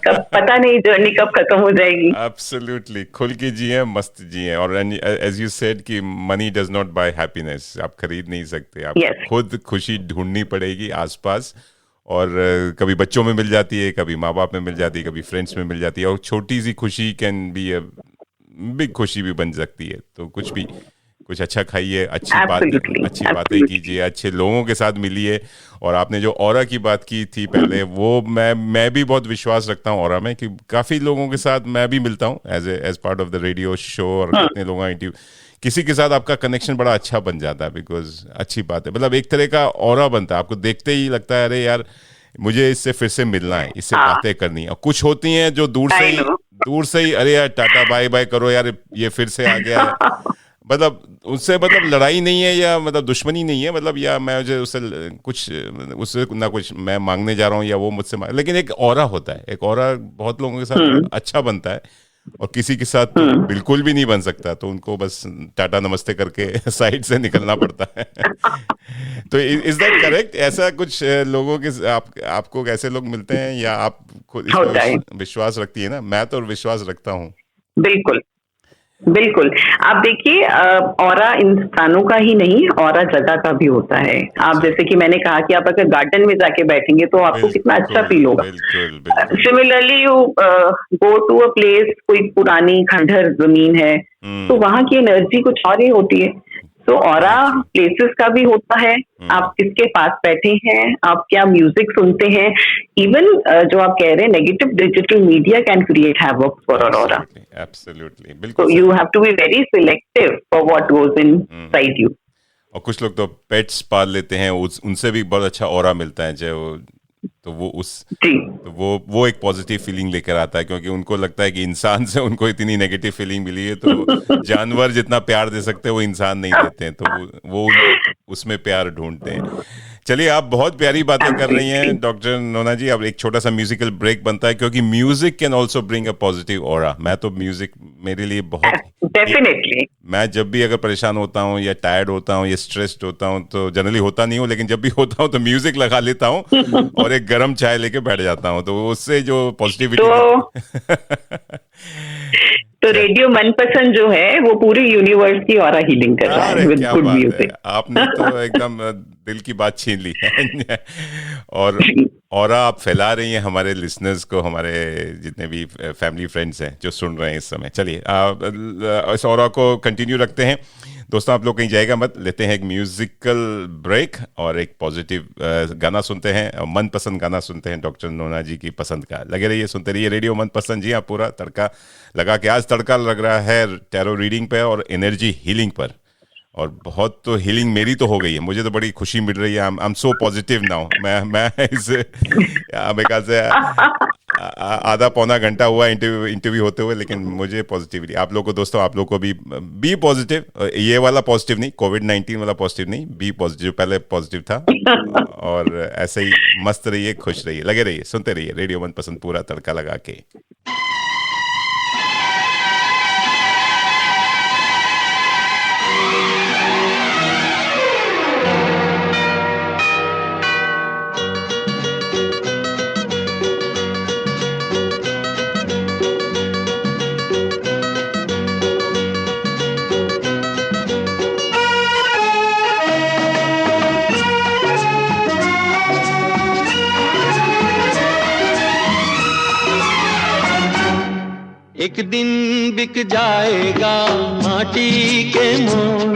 कब पता नहीं जर्नी कब खत्म हो जाएगी। एब्सोल्युटली, खुल के जिए, मस्त जिए। और एज यू सेड कि money does not buy happiness, आप खरीद नहीं सकते, आप खुद खुशी ढूंढनी पड़ेगी आसपास। और कभी बच्चों में मिल जाती है, कभी माँ बाप में मिल जाती है, कभी फ्रेंड्स में मिल जाती है, और छोटी सी खुशी कैन बी अ बिग खुशी भी बन सकती है। तो कुछ अच्छा खाइए, अच्छी बातें कीजिए, अच्छे लोगों के साथ मिलिए। और आपने जो ऑरा की बात की थी पहले, वो मैं भी बहुत विश्वास रखता हूँ ऑरा में, कि काफ़ी लोगों के साथ मैं भी मिलता हूँ as part of the radio show. और कितने लोगों का इंटरव्यू, किसी के साथ आपका कनेक्शन बड़ा अच्छा बन जाता है, बिकॉज अच्छी बात है, मतलब एक तरह का ऑरा बनता है। आपको देखते ही लगता है अरे यार मुझे इससे फिर से मिलना है, इससे बातें करनी है। और कुछ होती हैं जो दूर से ही अरे यार टाटा बाय बाय करो यार, ये फिर से आ गया है। मतलब उससे मतलब लड़ाई नहीं है, या मतलब दुश्मनी नहीं है, मतलब या मैं उससे ना कुछ मैं मांगने जा रहा हूँ या वो मुझसे लेकिन एक ऑरा होता है, एक ऑरा बहुत लोगों के साथ अच्छा बनता है, और किसी के साथ तो बिल्कुल भी नहीं बन सकता, तो उनको बस टाटा नमस्ते करके साइड से निकलना पड़ता है। तो इज दैट करेक्ट? ऐसा कुछ लोगों के आपको ऐसे लोग मिलते हैं, या आप खुद इसमें विश्वास रखती है ना? मैं तो विश्वास रखता हूँ। बिल्कुल बिल्कुल। आप देखिए, ऑरा इंसानों का ही नहीं, ऑरा जगह का भी होता है। आप जैसे कि मैंने कहा कि आप अगर गार्डन में जाके बैठेंगे तो आपको कितना अच्छा फील होगा। Similarly you go to a place, कोई पुरानी खंडहर जमीन है, तो वहां की एनर्जी कुछ और ही होती है। तो ऑरा प्लेसेस का भी होता है, आप किसके पास बैठे हैं, आप क्या म्यूजिक सुनते हैं। इवन जो आप कह रहे हैं negative digital media can create havoc for aura. Absolutely, बिल्कुल। So you have to be very selective for what goes inside you. और कुछ लोग तो पेट्स पाल लेते हैं, उनसे भी बहुत अच्छा ऑरा मिलता है, जो तो वो एक पॉजिटिव फीलिंग लेकर आता है, क्योंकि उनको लगता है कि इंसान से उनको इतनी नेगेटिव फीलिंग मिली है, तो जानवर जितना प्यार दे सकते हैं वो इंसान नहीं देते हैं, तो वो उसमें प्यार ढूंढते हैं। चलिए, आप बहुत प्यारी बातें कर रही हैं डॉक्टर नोना जी। अब एक छोटा सा म्यूजिकल ब्रेक बनता है, क्योंकि music can also bring a positive aura. मैं तो म्यूजिक मेरे लिए बहुत डेफिनेटली, मैं जब भी अगर परेशान होता हूँ या टायर्ड होता हूँ या स्ट्रेस्ड होता हूँ, तो जनरली होता नहीं हूँ, लेकिन जब भी होता हूँ तो म्यूजिक लगा लेता हूँ और एक गर्म चाय लेके बैठ जाता हूँ, तो उससे जो पॉजिटिविटी तो रेडियो मनपसंद जो है वो पूरी यूनिवर्स की ऑरा हीलिंग कर रहा है विद गुड म्यूजिक। आपने तो एकदम दिल की बात छीन ली है। और ऑरा आप फैला रही हैं हमारे लिसनर्स को, हमारे जितने भी फैमिली फ्रेंड्स हैं जो सुन रहे हैं इस समय। चलिए, इस ऑरा को कंटिन्यू रखते हैं। दोस्तों, आप लोग कहीं जाएगा मत, लेते हैं एक म्यूजिकल ब्रेक और एक पॉजिटिव गाना सुनते हैं, मनपसंद गाना सुनते हैं डॉक्टर नोना जी की पसंद का। लगे रहिए, सुनते रहिए रेडियो मनपसंद। जी हाँ, पूरा तड़का लगा के आज तड़का लग रहा है टैरो रीडिंग पे और एनर्जी हीलिंग पर। और बहुत तो हीलिंग मेरी तो हो गई है, मुझे तो बड़ी खुशी मिल रही है। I am so positive now. मैं इस मेरे ख्याल से आधा पौना घंटा हुआ इंटरव्यू होते हुए, लेकिन मुझे पॉजिटिविटी। आप लोग को दोस्तों, आप लोग को बी पॉजिटिव, ये वाला पॉजिटिव नहीं, कोविड-19 वाला पॉजिटिव नहीं, बी पॉजिटिव पहले पॉजिटिव था। और ऐसे ही मस्त रहिए, खुश रहिए, लगे रहिए, सुनते रहिए रेडियो मनपसंद, पूरा तड़का लगा के। एक दिन बिक जाएगा माटी के मोल,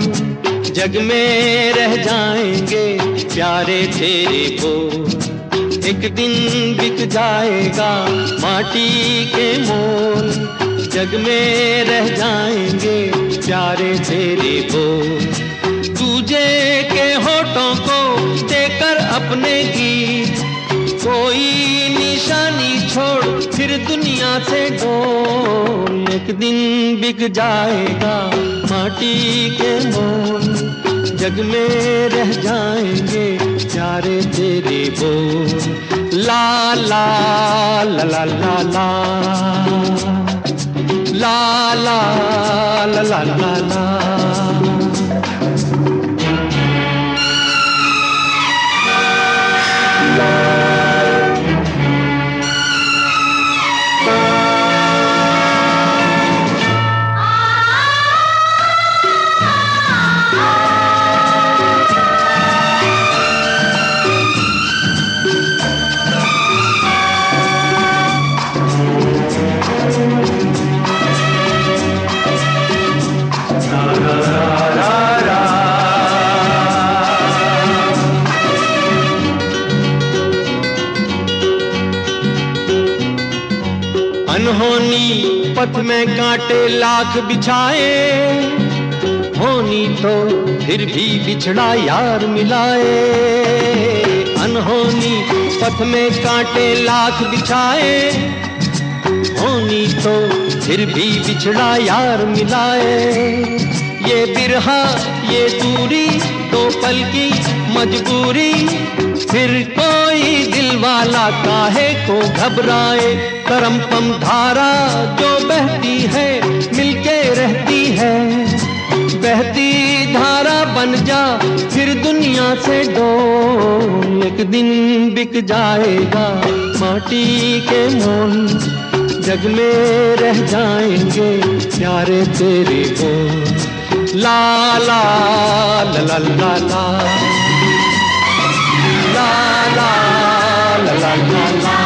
जग में रह जाएंगे प्यारे तेरे बोल। एक दिन बिक जाएगा माटी के मोल, जग में रह जाएंगे प्यारे तेरे बोल। तुझे के होठों को देकर अपने गीत, कोई निशानी छोड़ फिर दुनिया से डोल। एक दिन बिक जाएगा माटी के मोल, जग में रह जाएंगे प्यारे तेरे बोल। ला ला ला ला ला ला ला ला ला ला ला। अनहोनी पथ में कांटे लाख बिछाए, होनी तो फिर भी बिछड़ा यार मिलाए। अनहोनी पथ में कांटे लाख बिछाए, होनी तो फिर भी बिछड़ा यार मिलाए। ये बिरहा ये दूरी दो पल की मजबूरी, फिर कोई दिल वाला काहे को घबराए। करम पम धारा जो बहती है मिलके रहती है, बहती धारा बन जा फिर दुनिया से डोल। एक दिन बिक जाएगा माटी के मोल, जग में रह जाएंगे प्यारे तेरे बोल। ला ला ला ला ला ला ला ला ला ला ला ला।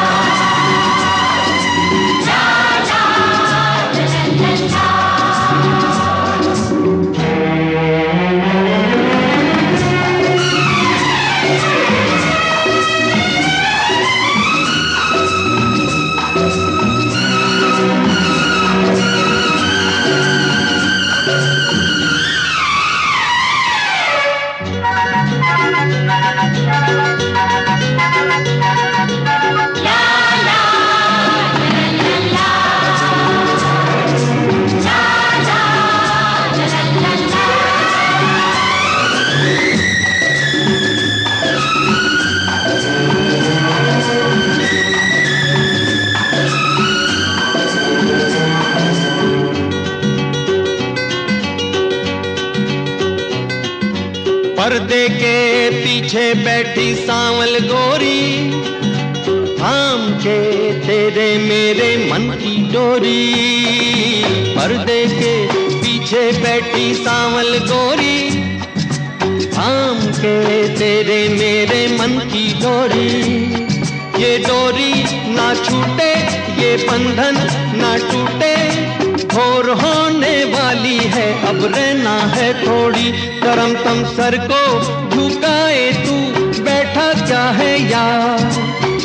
पर्दे के पीछे बैठी सांवल गोरी, थाम के तेरे मेरे मन की डोरी। पर्दे के पीछे बैठी सांवल गोरी, थाम के तेरे मेरे मन की डोरी। ये डोरी ना छूटे ये बंधन ना टूटे, भोर होने वाली है अब रहना है थोड़ी। करम तम सर को झुकाए तू बैठा क्या है यार,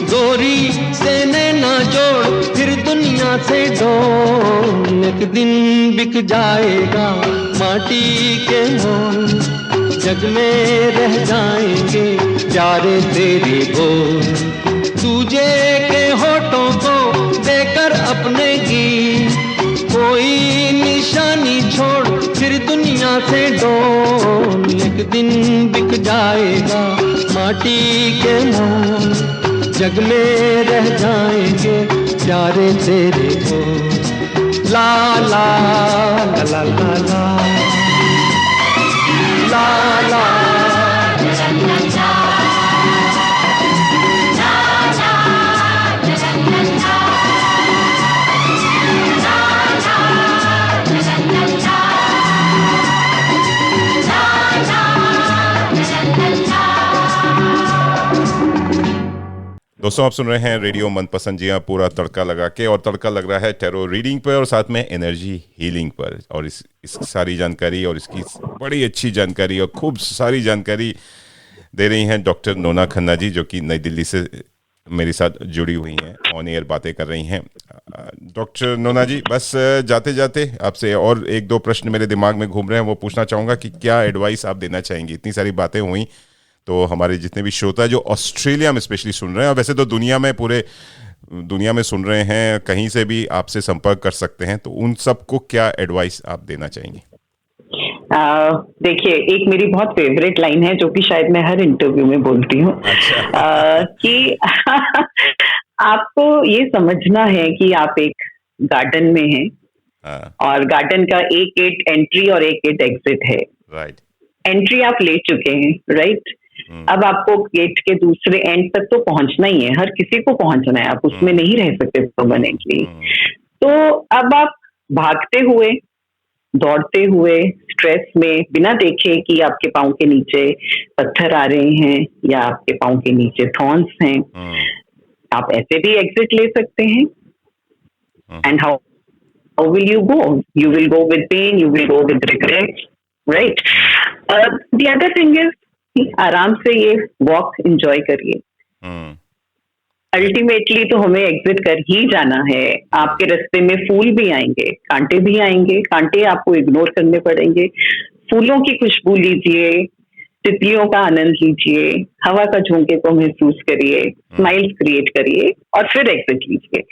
गोरी से नैना जोड़ फिर दुनिया से डोल। एक दिन बिक जाएगा माटी के मोल, जग में रह जाएंगे प्यारे तेरे बोल। तुझे के होठों को देकर अपने गीत, कोई निशानी छोड़ फिर दुनिया से डोल। एक दिन बिक जाएगा माटी के मोल, जग में रह जाएंगे प्यारे तेरे बोल। ला ला ला ला ला ला ला ला दोस्तों आप सुन रहे हैं रेडियो मनपसंद, जी हाँ, पूरा तड़का लगा के, और तड़का लग रहा है टैरो रीडिंग पर और साथ में एनर्जी हीलिंग पर। और इस सारी जानकारी और इसकी बड़ी अच्छी जानकारी और खूब सारी जानकारी दे रही हैं डॉक्टर नोना खन्ना जी, जो कि नई दिल्ली से मेरे साथ जुड़ी हुई हैं, ऑन एयर बातें कर रही हैं। डॉक्टर नोना जी, बस जाते जाते आपसे और एक दो प्रश्न मेरे दिमाग में घूम रहे हैं, वो पूछना चाहूँगा कि क्या एडवाइस आप देना चाहेंगी। इतनी सारी बातें हुई तो हमारे जितने भी श्रोता जो ऑस्ट्रेलिया में स्पेशली सुन रहे हैं, और वैसे तो दुनिया में पूरे दुनिया में सुन रहे हैं, कहीं से भी आपसे संपर्क कर सकते हैं, तो उन सबको क्या एडवाइस आप देना चाहेंगे? देखिए, एक मेरी बहुत फेवरेट लाइन है जो कि शायद मैं हर इंटरव्यू में बोलती हूँ। अच्छा। कि आपको ये समझना है कि आप एक गार्डन में हैं, और गार्डन का एक गेट एंट्री और एक गेट एग्जिट है। राइट। एंट्री आप ले चुके हैं, राइट। अब आपको गेट के दूसरे एंड तक तो पहुंचना ही है, हर किसी को पहुंचना है, आप उसमें नहीं रह सकते परमानेंटली। तो अब आप भागते हुए, दौड़ते हुए, स्ट्रेस में, बिना देखे कि आपके पाँव के नीचे पत्थर आ रहे हैं या आपके पाँव के नीचे थॉर्न्स हैं, आप ऐसे भी एग्जिट ले सकते हैं। And how will you go? You will go with pain, you will go with regret, right. The other thing is, आराम से ये वॉक एंजॉय करिए। अल्टीमेटली तो हमें एग्जिट कर ही जाना है। आपके रास्ते में फूल भी आएंगे, कांटे भी आएंगे, कांटे आपको इग्नोर करने पड़ेंगे। फूलों की खुशबू लीजिए, तितलियों का आनंद लीजिए, हवा का झोंके को महसूस करिए, स्माइल्स क्रिएट करिए, और फिर एग्जिट लीजिए।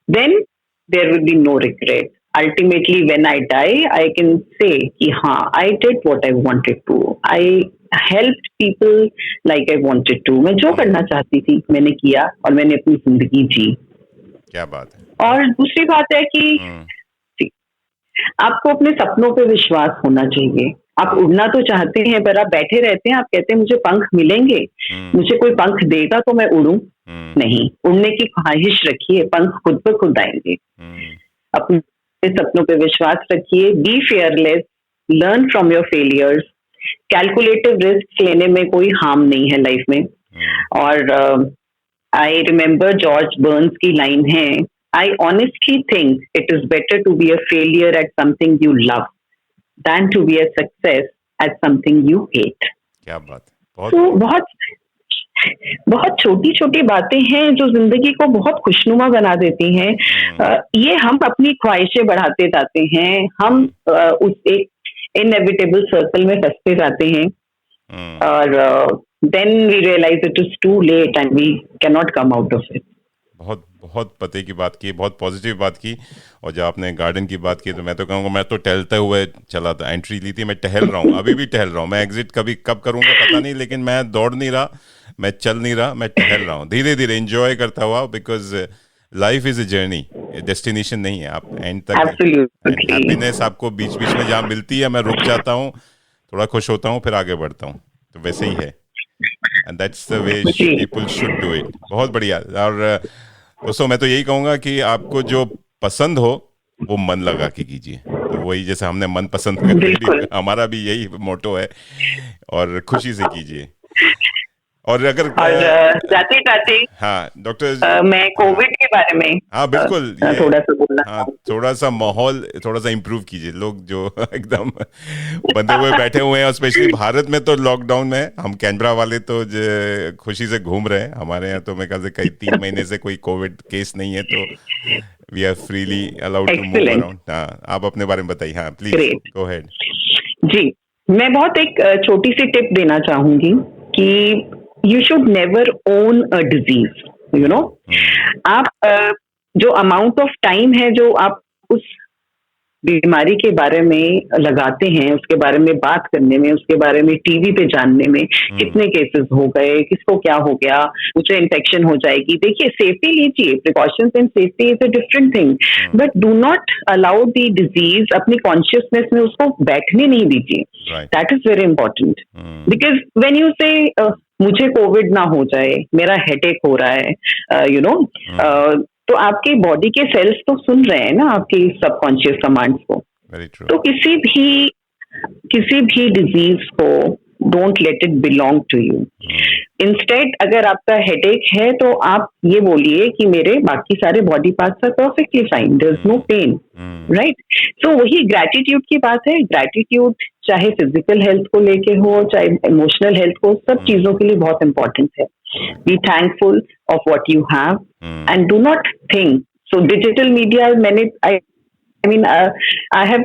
Then there will be no regret. Ultimately, when I die, I can say कि हाँ, I did what I wanted to. I helped people like I wanted to. मैं जो करना चाहती थी मैंने किया, और मैंने अपनी जिंदगी जी। क्या बात है। और दूसरी बात है कि आपको अपने सपनों पे विश्वास होना चाहिए। आप उड़ना तो चाहते हैं, पर आप बैठे रहते हैं, आप कहते हैं मुझे पंख मिलेंगे, मुझे कोई पंख देगा तो मैं उड़ूं। नहीं, उड़ने की ख्वाहिश रखिए, पंख खुद ब खुद आएंगे। अपने सपनों पे विश्वास रखिए, be fearless, learn from your failures. Calculative risk लेने में कोई हार्म नहीं है लाइफ में। और आई रिमेम्बर जॉर्ज बर्न्स की लाइन है, I honestly think it is better to be a failure at something you love than to be a success at something you hate. क्या बात है। तो बहुत छोटी छोटी बातें हैं जो जिंदगी को बहुत खुशनुमा बना देती हैं। ये हम अपनी ख्वाहिशें बढ़ाते जाते हैं, हम उस एक इनएविटेबल सर्कल में फंसते जाते हैं, और then we realise it is too late and we can not come out of it. बहुत बहुत पते की बात की, बहुत पॉजिटिव बात की। और जब आपने गार्डन की बात की तो मैं तो कहूँगा, मैं तो टहलते हुए चला था, एंट्री ली थी, मैं टहल रहा हूँ, अभी भी टहल रहा हूँ। मैं एग्जिट कब करूँगा पता नहीं, लेकिन मैं दौड़ नहीं रहा, मैं चल नहीं रहा, मैं टहल रहा हूँ, धीरे धीरे एंजॉय करता हुआ, because life is a journey, destination नहीं है। आप एंड तक हैप्पीनेस आपको बीच बीच में जहाँ मिलती है, मैं रुक जाता हूँ, थोड़ा खुश होता हूँ, फिर आगे बढ़ता हूँ। तो वैसे ही है, and that's the way people should do it. बहुत बढ़िया। और दोस्तों मैं तो यही कहूँगा कि आपको जो पसंद हो वो मन लगा के कीजिए। तो वही जैसे हमने मन पसंद कर, हमारा भी यही मोटो है, और खुशी से कीजिए। और अगर जाते जाते, हाँ डॉक्टर, मैं कोविड के बारे में, हाँ बिल्कुल, थोड़ा सा बोलना, हाँ थोड़ा सा माहौल थोड़ा सा इम्प्रूव कीजिए। लोग जो एकदम बंधे हुए बैठे हुए हैं, और स्पेशली भारत में तो लॉकडाउन में, हम कैनबरा वाले तो खुशी से घूम रहे हैं। हमारे यहाँ तो मैं कहते कई 3 महीने से कोई कोविड केस नहीं है, तो we are freely allowed to move around. हाँ, आप अपने बारे में बताइए। हाँ प्लीज गो अहेड। जी, मैं बहुत एक छोटी सी टिप देना चाहूंगी कि you should never own a disease, you know. आप जो amount of time है जो आप उस बीमारी के बारे में लगाते हैं, उसके बारे में बात करने में, उसके बारे में टीवी पे जानने में, कितने केसेस हो गए, किसको क्या हो गया, मुझे इन्फेक्शन हो जाएगी। देखिए, सेफ्टी लीजिए, precautions and safety is a different thing, but do not allow the disease अपनी कॉन्शियसनेस में उसको बैठने नहीं दीजिए। That is very important, because when you से मुझे कोविड ना हो जाए, मेरा हेडेक हो रहा है, यू नो, तो आपके बॉडी के सेल्स तो सुन रहे हैं ना आपकी सबकॉन्शियस कमांड्स को। तो किसी भी डिजीज को don't let it belong to you. Instead अगर आपका हेडेक है तो आप ये बोलिए कि मेरे बाकी सारे body parts are perfectly fine, there is no pain, right. तो वही ग्रैटिट्यूड की बात है. ग्रैटिट्यूड चाहे फिजिकल हेल्थ को लेके हो, चाहे इमोशनल हेल्थ को, सब चीजों के लिए बहुत इंपॉर्टेंट है. Be thankful of what you have and do not think. So digital media, मैंने I mean, I have,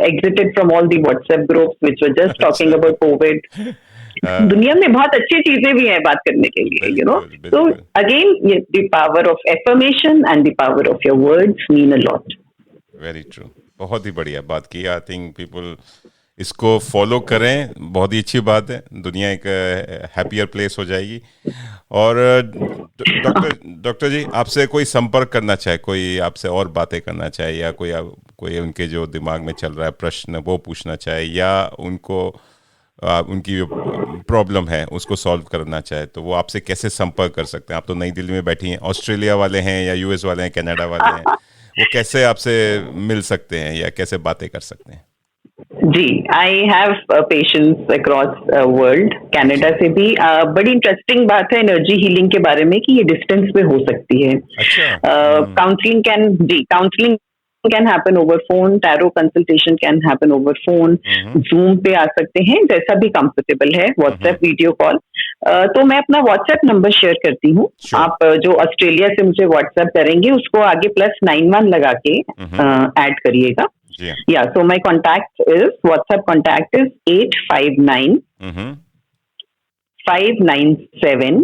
exited from all the WhatsApp groups which were just talking about COVID. दुनिया में बहुत अच्छी चीजें भी हैं बात करने के लिए, So again, the power of affirmation and the power of your words mean a lot. Very true. बहुत ही बढ़िया बात की. I think people इसको फॉलो करें, बहुत ही अच्छी बात है. दुनिया एक हैप्पियर प्लेस हो जाएगी. और डॉक्टर जी, आपसे कोई संपर्क करना चाहे, कोई आपसे और बातें करना चाहे, या कोई उनके जो दिमाग में चल रहा है प्रश्न वो पूछना चाहे, या उनको उनकी जो प्रॉब्लम है उसको सॉल्व करना चाहे, तो वो आपसे कैसे संपर्क कर सकते हैं? आप तो नई दिल्ली में बैठी हैं. ऑस्ट्रेलिया वाले हैं या यूएस वाले हैं, कनाडा वाले हैं, वो कैसे आपसे मिल सकते हैं या कैसे बातें कर सकते हैं? जी, I have patients across world. Canada से भी बड़ी इंटरेस्टिंग बात है एनर्जी हीलिंग के बारे में कि ये डिस्टेंस पे हो सकती है. Counselling can happen over phone, tarot consultation can happen over phone, zoom पे आ सकते हैं, जैसा भी कंफर्टेबल है. WhatsApp video call. तो मैं अपना व्हाट्सएप नंबर शेयर करती हूँ. आप जो ऑस्ट्रेलिया से मुझे व्हाट्सएप करेंगे उसको आगे +91 लगा के ऐड करिएगा. Yeah, so my WhatsApp contact is 859 597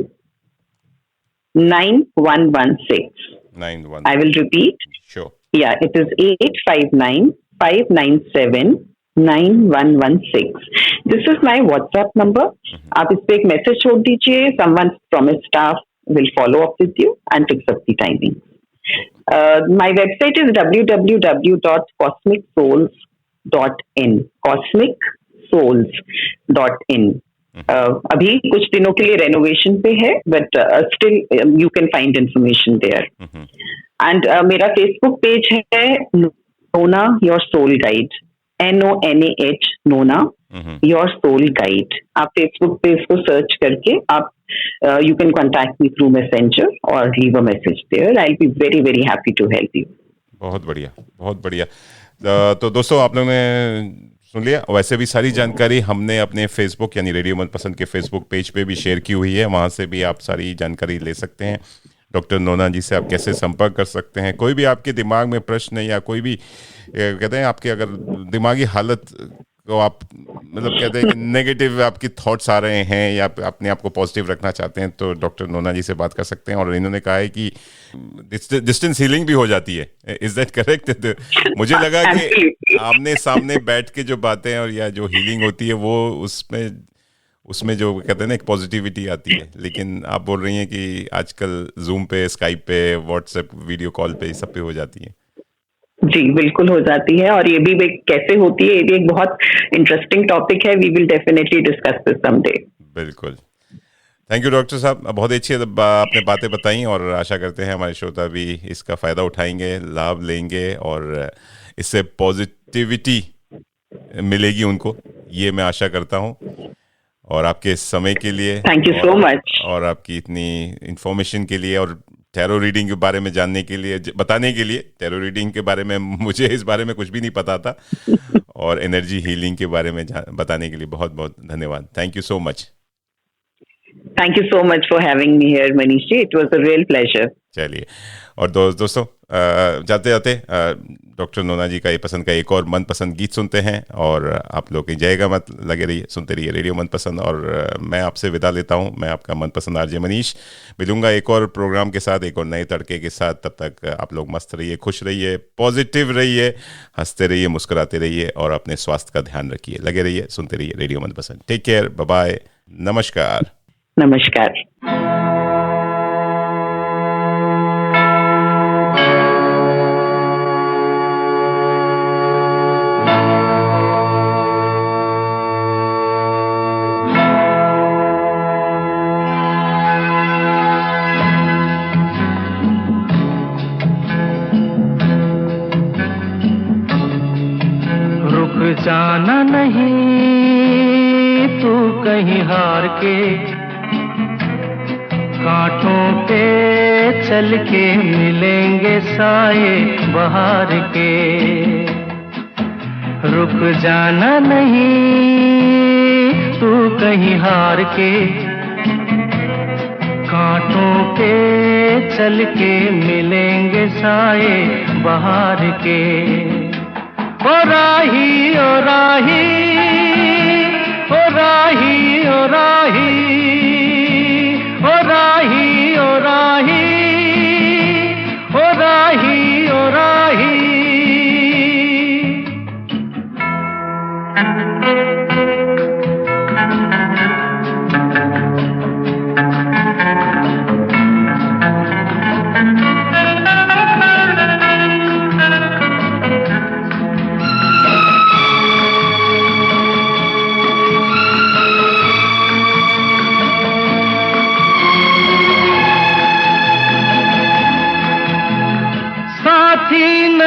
9116. I will repeat. Sure. Yeah, it is 859 597 9116. This is my WhatsApp number. आप इस पे एक मैसेज छोड़ दीजिए. Someone from his staff will follow up with you and fix up the timing. My website is www.cosmicsouls.in. cosmicsouls.in. अभी कुछ दिनों के लिए रेनोवेशन पे है, but still you can find information there. And मेरा फेसबुक पेज है Nona your soul guide. NONAH Nona your soul guide. आप फेसबुक पे इसको सर्च करके आप you can contact me through messenger or leave a message there. I'll be very very happy to help you. बहुत बढ़िया, बहुत बढ़िया. तो दोस्तों, आप लोगों ने सुन लिया. वैसे भी सारी जानकारी हमने अपने फेसबुक यानी रेडियो मनपसंद के फेसबुक पेज पे भी शेयर की हुई है. वहाँ से भी आप सारी जानकारी ले सकते हैं. डॉक्टर नोना जी से आप कैसे संपर्क कर सकते हैं. कोई भी आपके दिमाग में प्रश्न या कोई भी कहते हैं आपके अगर दिमागी हालत को आप मतलब कहते हैं कि नेगेटिव आपकी थॉट्स आ रहे हैं या अपने आप को पॉजिटिव रखना चाहते हैं, तो डॉक्टर नोना जी से बात कर सकते हैं. और इन्होंने कहा है कि डिस्टेंस हीलिंग भी हो जाती है. Is that correct? मुझे लगा कि आमने सामने बैठ के जो बातें और या जो हीलिंग होती है वो उसमें जो कहते हैं ना एक पॉजिटिविटी आती है, लेकिन आप बोल रही हैं कि आजकल जूम पे, स्काइप पे, व्हाट्सएप वीडियो कॉल पे सब पे हो जाती है. जी बिल्कुल हो जाती है. और ये भी कैसे होती है, ये भी एक बहुत इंटरेस्टिंग टॉपिक है. We will definitely discuss this someday. बिल्कुल. थैंक यू डॉक्टर साहब, बहुत ही अच्छी आपने बातें बताई और आशा करते हैं हमारे श्रोता भी इसका फ़ायदा उठाएंगे, लाभ लेंगे और इससे पॉजिटिविटी मिलेगी उनको, ये मैं आशा करता हूँ. और आपके समय के लिए थैंक यू सो मच, और आपकी इतनी इंफॉर्मेशन के लिए और टैरो रीडिंग के बारे में जानने के लिए, बताने के लिए. टैरो रीडिंग के बारे में मुझे इस बारे में कुछ भी नहीं पता था और एनर्जी हीलिंग के बारे में बताने के लिए बहुत बहुत धन्यवाद. Thank you so much. Thank you so much for having me here Manish ji. It was a real pleasure. चलिए, और दोस्तों जाते जाते डॉक्टर नोना जी का ये पसंद का एक और मनपसंद गीत सुनते हैं. और आप लोग की जयगा मत लगे रहिए, सुनते रहिए रेडियो मनपसंद. और मैं आपसे विदा लेता हूँ. मैं आपका मनपसंद आरजे मनीष मिलूंगा एक और प्रोग्राम के साथ, एक और नए तड़के के साथ. तब तक आप लोग मस्त रहिए, खुश रहिए, पॉजिटिव रहिए, हंसते रहिए, मुस्कुराते रहिए और अपने स्वास्थ्य का ध्यान रखिए. लगे रहिए, सुनते रहिए रेडियो मनपसंद. टेक केयर, बाय बाय, नमस्कार. नमस्कार. जाना नहीं तू कहीं हार के कांटों पे चल के मिलेंगे साए बहार के। रुक जाना नहीं तू कहीं हार के कांटों पे चल के मिलेंगे साए बहार के। ओ राही ओ राही ओ राही ओ राही ओ राही ओ राही ओ राही ओ राही।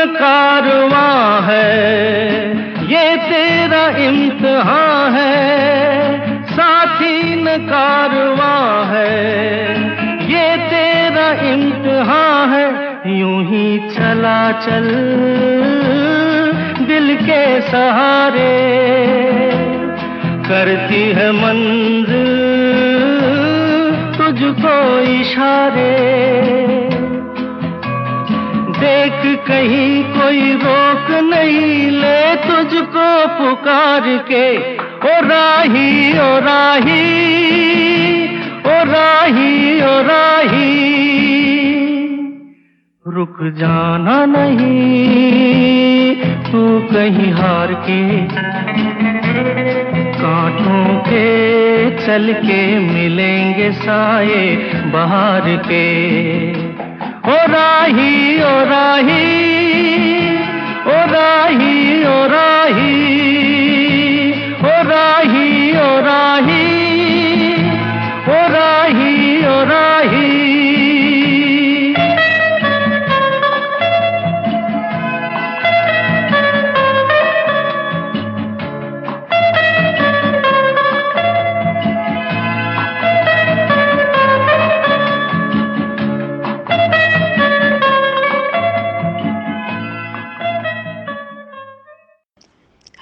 कारवां है ये तेरा इम्तिहान है, साथी न कारवां है ये तेरा इम्तिहान है। यूं ही चला चल दिल के सहारे, करती है मंजिल तुझको इशारे। देख कहीं कोई रोक नहीं ले तुझको पुकार के। ओ राही ओ राही ओ राही ओ राही। रुक जाना नहीं तू कहीं हार के कांटों के चल के मिलेंगे साए बहार के। ओ राही ओ राही ओ राही ओ राही ओ राही ओ राही ओ राही ओ राही।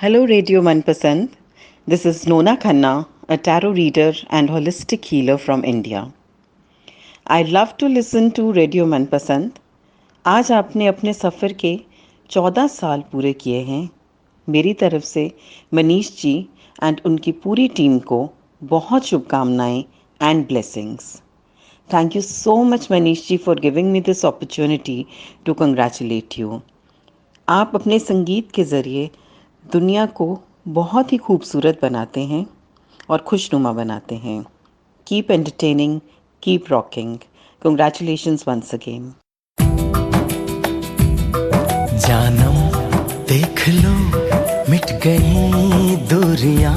Hello Radio Manpasand. This is Nona Khanna, a tarot reader and holistic healer from India. I love to listen to Radio Manpasand. आज आपने अपने सफ़र के 14 साल पूरे किए हैं। मेरी तरफ से मनीष जी एंड उनकी पूरी टीम को बहुत शुभकामनाएं and blessings. Thank you so much Manish ji for giving me this opportunity to congratulate you. आप अपने संगीत के ज़रिए दुनिया को बहुत ही खूबसूरत बनाते हैं और खुशनुमा बनाते हैं। Keep entertaining, keep rocking. Congratulations once again. जानम देख लो मिट गई दूरियां,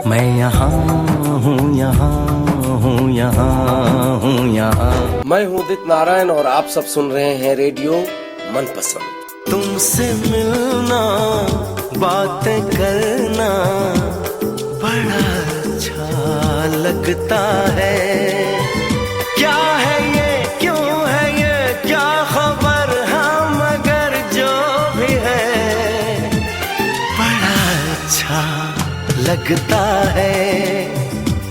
मैं यहाँ हूँ यहाँ हूँ यहाँ हूँ यहाँ। मैं हूँ उदित नारायण और आप सब सुन रहे हैं रेडियो मनपसंद। तुमसे मिलना बातें करना बड़ा अच्छा लगता है। क्या है ये क्यों है ये क्या खबर हम मगर जो भी है बड़ा अच्छा लगता है।